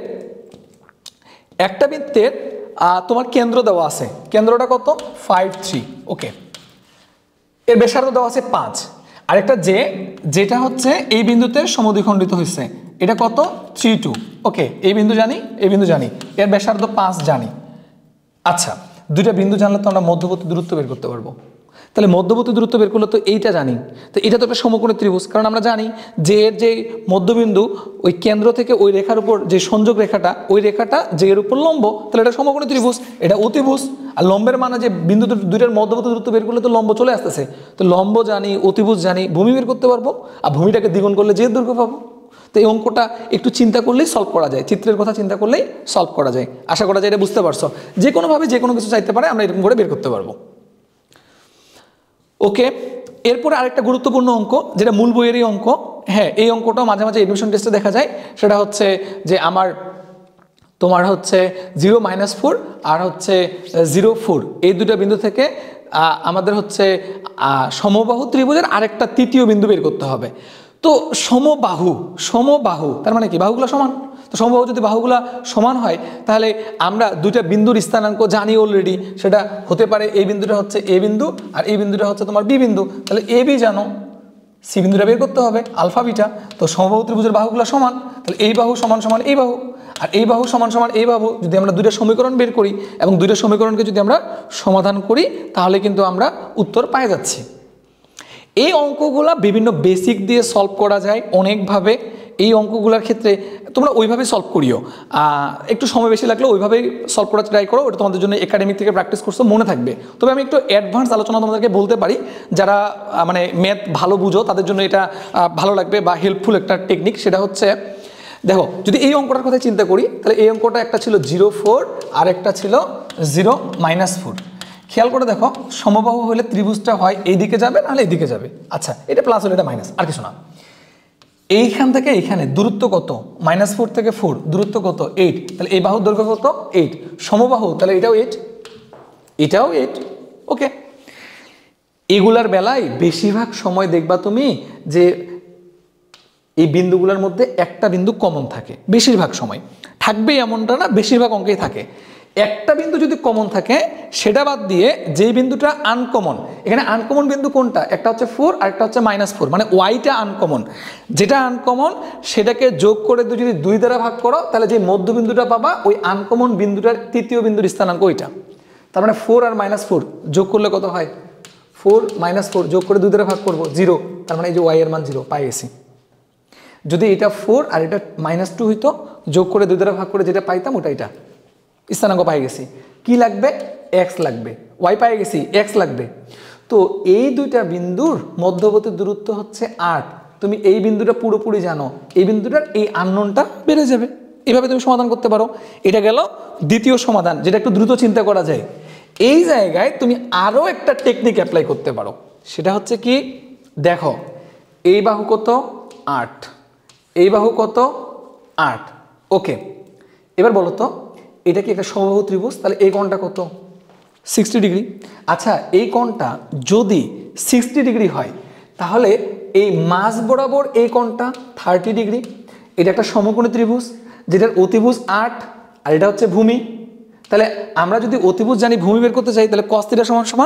তোমার কেন্দ্র দেওয়া আছে, কেন্দ্রটা কত 5 3, ওকে। এর ব্যাসার্ধ দেওয়া আছে 5, আরেকটা যেটা হচ্ছে এই বিন্দুতে সমদ্বিখণ্ডিত হয়েছে, এটা কত 3 2, ওকে। এই বিন্দু জানি, এই বিন্দু জানি, এর ব্যাসার্ধ 5 জানি। আচ্ছা, দুইটা বিন্দু জানলে তো আমরা মধ্যবর্তী দূরত্ব বের করতে পারবো। তাহলে মধ্যবর্তী দূরত্ব বের করলে তো এইটা জানি, তো এটা তো একটা সমকোণী ত্রিভুজ, কারণ আমরা জানি যে এর যে মধ্যবিন্দু ওই কেন্দ্র থেকে ওই রেখার উপর যে সংযোগ রেখাটা, ওই রেখাটা যে এর উপর লম্ব, তাহলে এটা সমকোণী ত্রিভুজ, এটা অতিভুজ। আর লম্বের মানে যে বিন্দু দুইটার মধ্যবর্তী দূরত্ব বের করলে তো লম্ব চলে আসতেছে, তো লম্ব জানি, অতিভুজ জানি, ভূমি বের করতে পারবো, আর ভূমিটাকে দ্বিগুণ করলে যে দৈর্ঘ্য পাবো। তো এই অঙ্কটা একটু চিন্তা করলেই সলভ করা যায়, চিত্রের কথা চিন্তা করলেই সলভ করা যায়। আশা করা যায় এটা বুঝতে পারছো, যে কোনোভাবে যে কোনো কিছু চাইতে পারে, আমরা এরকম করে বের করতে পারবো। ওকে, এরপরে আরেকটা গুরুত্বপূর্ণ অঙ্ক, যেটা মূল বইয়েরই অঙ্ক, হ্যাঁ এই অঙ্কটাও মাঝে মাঝে এডমিশন টেস্টে দেখা যায়। সেটা হচ্ছে যে তোমার হচ্ছে 0-4 আর হচ্ছে 0-4 এই দুটো বিন্দু থেকে আমাদের হচ্ছে সমবাহু ত্রিভুজের আরেকটা তৃতীয় বিন্দু বের করতে হবে। তো সমবাহু তার মানে কি বাহুগুলো সমান। তো সমবাহু যদি বাহুগুলা সমান হয় তাহলে আমরা দুইটা বিন্দুর স্থানাঙ্ক জানি অলরেডি। সেটা হতে পারে এই বিন্দুটা হচ্ছে এ বিন্দু আর এই বিন্দুটা হচ্ছে তোমার বি বিন্দু। তাহলে এ বি জানো, সি বিন্দুটা বের করতে হবে আলফা বিটা। তো সমবাহু ত্রিভুজের বাহুগুলো সমান, তাহলে এই বাহু সমান সমান এই বাহু আর এই বাহু সমান সমান এই বাহু। যদি আমরা দুইটা সমীকরণ বের করি এবং দুইটা সমীকরণকে যদি আমরা সমাধান করি তাহলে কিন্তু আমরা উত্তর পেয়ে যাচ্ছি। এই অঙ্কগুলা বিভিন্ন বেসিক দিয়ে সলভ করা যায় অনেকভাবে। এই অঙ্কগুলোর ক্ষেত্রে তোমরা ওইভাবে সলভ করিও, একটু সময় বেশি লাগলে ওইভাবেই সলভ করার ট্রাই করো, ওটা তোমাদের জন্য একাডেমিক থেকে প্র্যাকটিস করছো মনে থাকবে। তবে আমি একটু অ্যাডভান্স আলোচনা তোমাদেরকে বলতে পারি, যারা মানে ম্যাথ ভালো বুঝো তাদের জন্য এটা ভালো লাগবে বা হেল্পফুল একটা টেকনিক। সেটা হচ্ছে দেখো, যদি এই অঙ্কটার কথা চিন্তা করি তাহলে এই অঙ্কটা একটা ছিল 0-4 আর একটা ছিল 0-4। খেয়াল করে দেখো, সমবাহু হলে ত্রিভুজটা হয় এইদিকে যাবে নাহলে এইদিকে যাবে। আচ্ছা, এটা প্লাস হলে এটা মাইনাস, আর কিছু না। এইখান থেকে এইখানে দূরত্ব কত? -4 থেকে 4 দূরত্ব কত? 8। তাহলে এই বাহুর দৈর্ঘ্য কত? 8। সমবাহু তাহলে এটাও 8, এটাও 8। ওকে, এগুলার বেলায় বেশিরভাগ সময় দেখবা তুমি যে এই বিন্দুগুলোর মধ্যে একটা বিন্দু কমন থাকে। বেশিরভাগ সময় থাকবে এমনটা না, বেশিরভাগ অঙ্কেই থাকে। একটা বিন্দু যদি কমন থাকে সেটা বাদ দিয়ে যেই বিন্দুটা আনকমন, এখানে আনকমন বিন্দু কোনটা? একটা হচ্ছে 4 আর একটা হচ্ছে -4, মানে ওয়াইটা আনকমন। যেটা আনকমন সেটাকে যোগ করে যদি 2 দ্বারা ভাগ করো তাহলে যে মধ্যবিন্দুটা পাবা ওই আনকমন বিন্দুটার তৃতীয় বিন্দুর স্থানাঙ্ক ওইটা। তার মানে 4 আর -4 যোগ করলে কত হয়? 4 - 4 যোগ করে 2 দ্বারা ভাগ করবো 0, তার মানে এই যে ওয়াই এর মান 0 পাই গেছি। যদি এটা 4 আর এটা -2 হইতো, যোগ করে 2 দ্বারা ভাগ করে যেটা পাইতাম ওটা এটা স্থানাঙ্ক পাই গেছি। কি লাগবে? x লাগবে। y পাই গেছি, x লাগবে। তো এই দুইটা বিন্দুর মধ্যবর্তী দূরত্ব হচ্ছে 8। তুমি এই বিন্দুটা পুরোপুরি জানো, এই বিন্দুটার এই আননোনটা বেড়ে যাবে। এভাবে তুমি সমাধান করতে পারো। এটা গেল দ্বিতীয় সমাধান, যেটা একটু দ্রুত চিন্তা করা যায়। এই জায়গায় তুমি আরও একটা টেকনিক অ্যাপ্লাই করতে পারো। সেটা হচ্ছে কি, দেখো এই বাহু কত? 8, এই বাহু কত? 8। ওকে, এবার বলো তো এটা কি একটা সমবাহু ত্রিভুজ? তাহলে এই কোণটা কত? 60 ডিগ্রি। আচ্ছা, এই কোণটা যদি 60 ডিগ্রি হয় তাহলে এই মাঝ বরাবর এই কোণটা 30 ডিগ্রি। এটা একটা সমকোণী ত্রিভুজ যেটার অতিভুজ 8 আর এটা হচ্ছে ভূমি। তাহলে আমরা যদি অতিভুজ জানি, ভূমি বের করতে চাই তাহলে cos θ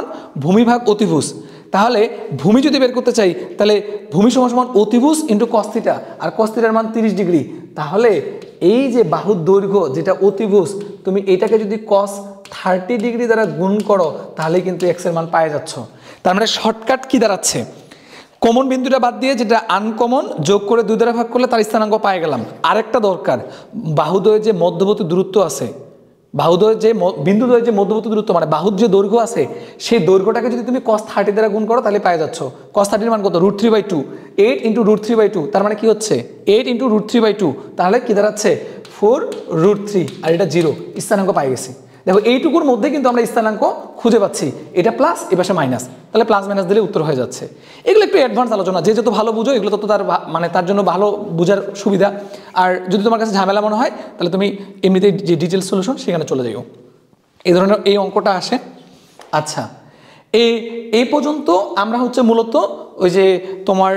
= ভূমি ভাগ অতিভুজ। তাহলে ভূমি যদি বের করতে চাই তাহলে ভূমি = অতিভুজ ইন্টু cos θ, আর cos θ এর মান 30 ডিগ্রি। তাহলে এই যে বাহুর দৈর্ঘ্য যেটা অতিভুজ, তুমি এটাকে যদি cos 30 ডিগ্রি দ্বারা গুণ করো তাহলে কিন্তু x এর মান পেয়ে যাচ্ছ। তার মানে শর্টকাট কি দাঁড়াচ্ছে? কমন বিন্দুটা বাদ দিয়ে যেটা আনকমন যোগ করে 2 দ্বারা ভাগ করলে তার স্থানাঙ্ক পেয়ে গেলাম। আরেকটা দরকার, বাহুদ্বয়ের যে মধ্যবর্তী দূরত্ব আছে, বাহুদ্বয়ের যে বিন্দুদ্বয়ের যে মধ্যবর্তী দূরত্ব মানে বাহুর যে দৈর্ঘ্য আছে, সেই দৈর্ঘ্যটাকে যদি তুমি cos 30 দ্বারা গুণ করো তাহলে পেয়ে যাচ্ছ। cos 30 এর মান কত? √3/2। 8 × √3/2 তার মানে কি হচ্ছে? 8 × √3/2 তাহলে কি দাঁড়াচ্ছে? 4√3 আর এটা 0। স্থানাঙ্ক পেয়ে গেছি। দেখো এইটুকুর মধ্যে কিন্তু আমরা স্থানাঙ্ক খুঁজে পাচ্ছি। এটা প্লাস, এ পাশে মাইনাস, তাহলে প্লাস মাইনাস দিলে উত্তর হয়ে যাচ্ছে। এগুলো একটু অ্যাডভান্স আলোচনা, যে যত ভালো বুঝো এগুলো তত তার মানে তার জন্য ভালো বোঝার সুবিধা। আর যদি তোমার কাছে ঝামেলা মনে হয় তাহলে তুমি এমনিতেই যে ডিটেলস সলিউশন সেখানে চলে যাও। এই ধরনের এই অঙ্কটা আসে। আচ্ছা, এই পর্যন্ত আমরা হচ্ছে মূলত ওই যে তোমার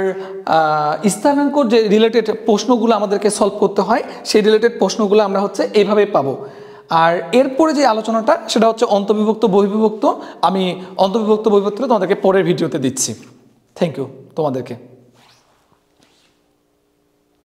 স্থানাঙ্কর যে রিলেটেড প্রশ্নগুলো আমাদেরকে সলভ করতে হয়, সেই রিলেটেড প্রশ্নগুলো আমরা হচ্ছে এইভাবে পাবো। আর এরপরে যে আলোচনাটা সেটা হচ্ছে অন্তর্বিভক্ত বহির্বিভক্ত। আমি অন্তর্বিভক্ত বহির্বিভক্ত তোমাদেরকে পরের ভিডিওতে দিচ্ছি। থ্যাংক ইউ তোমাদেরকে।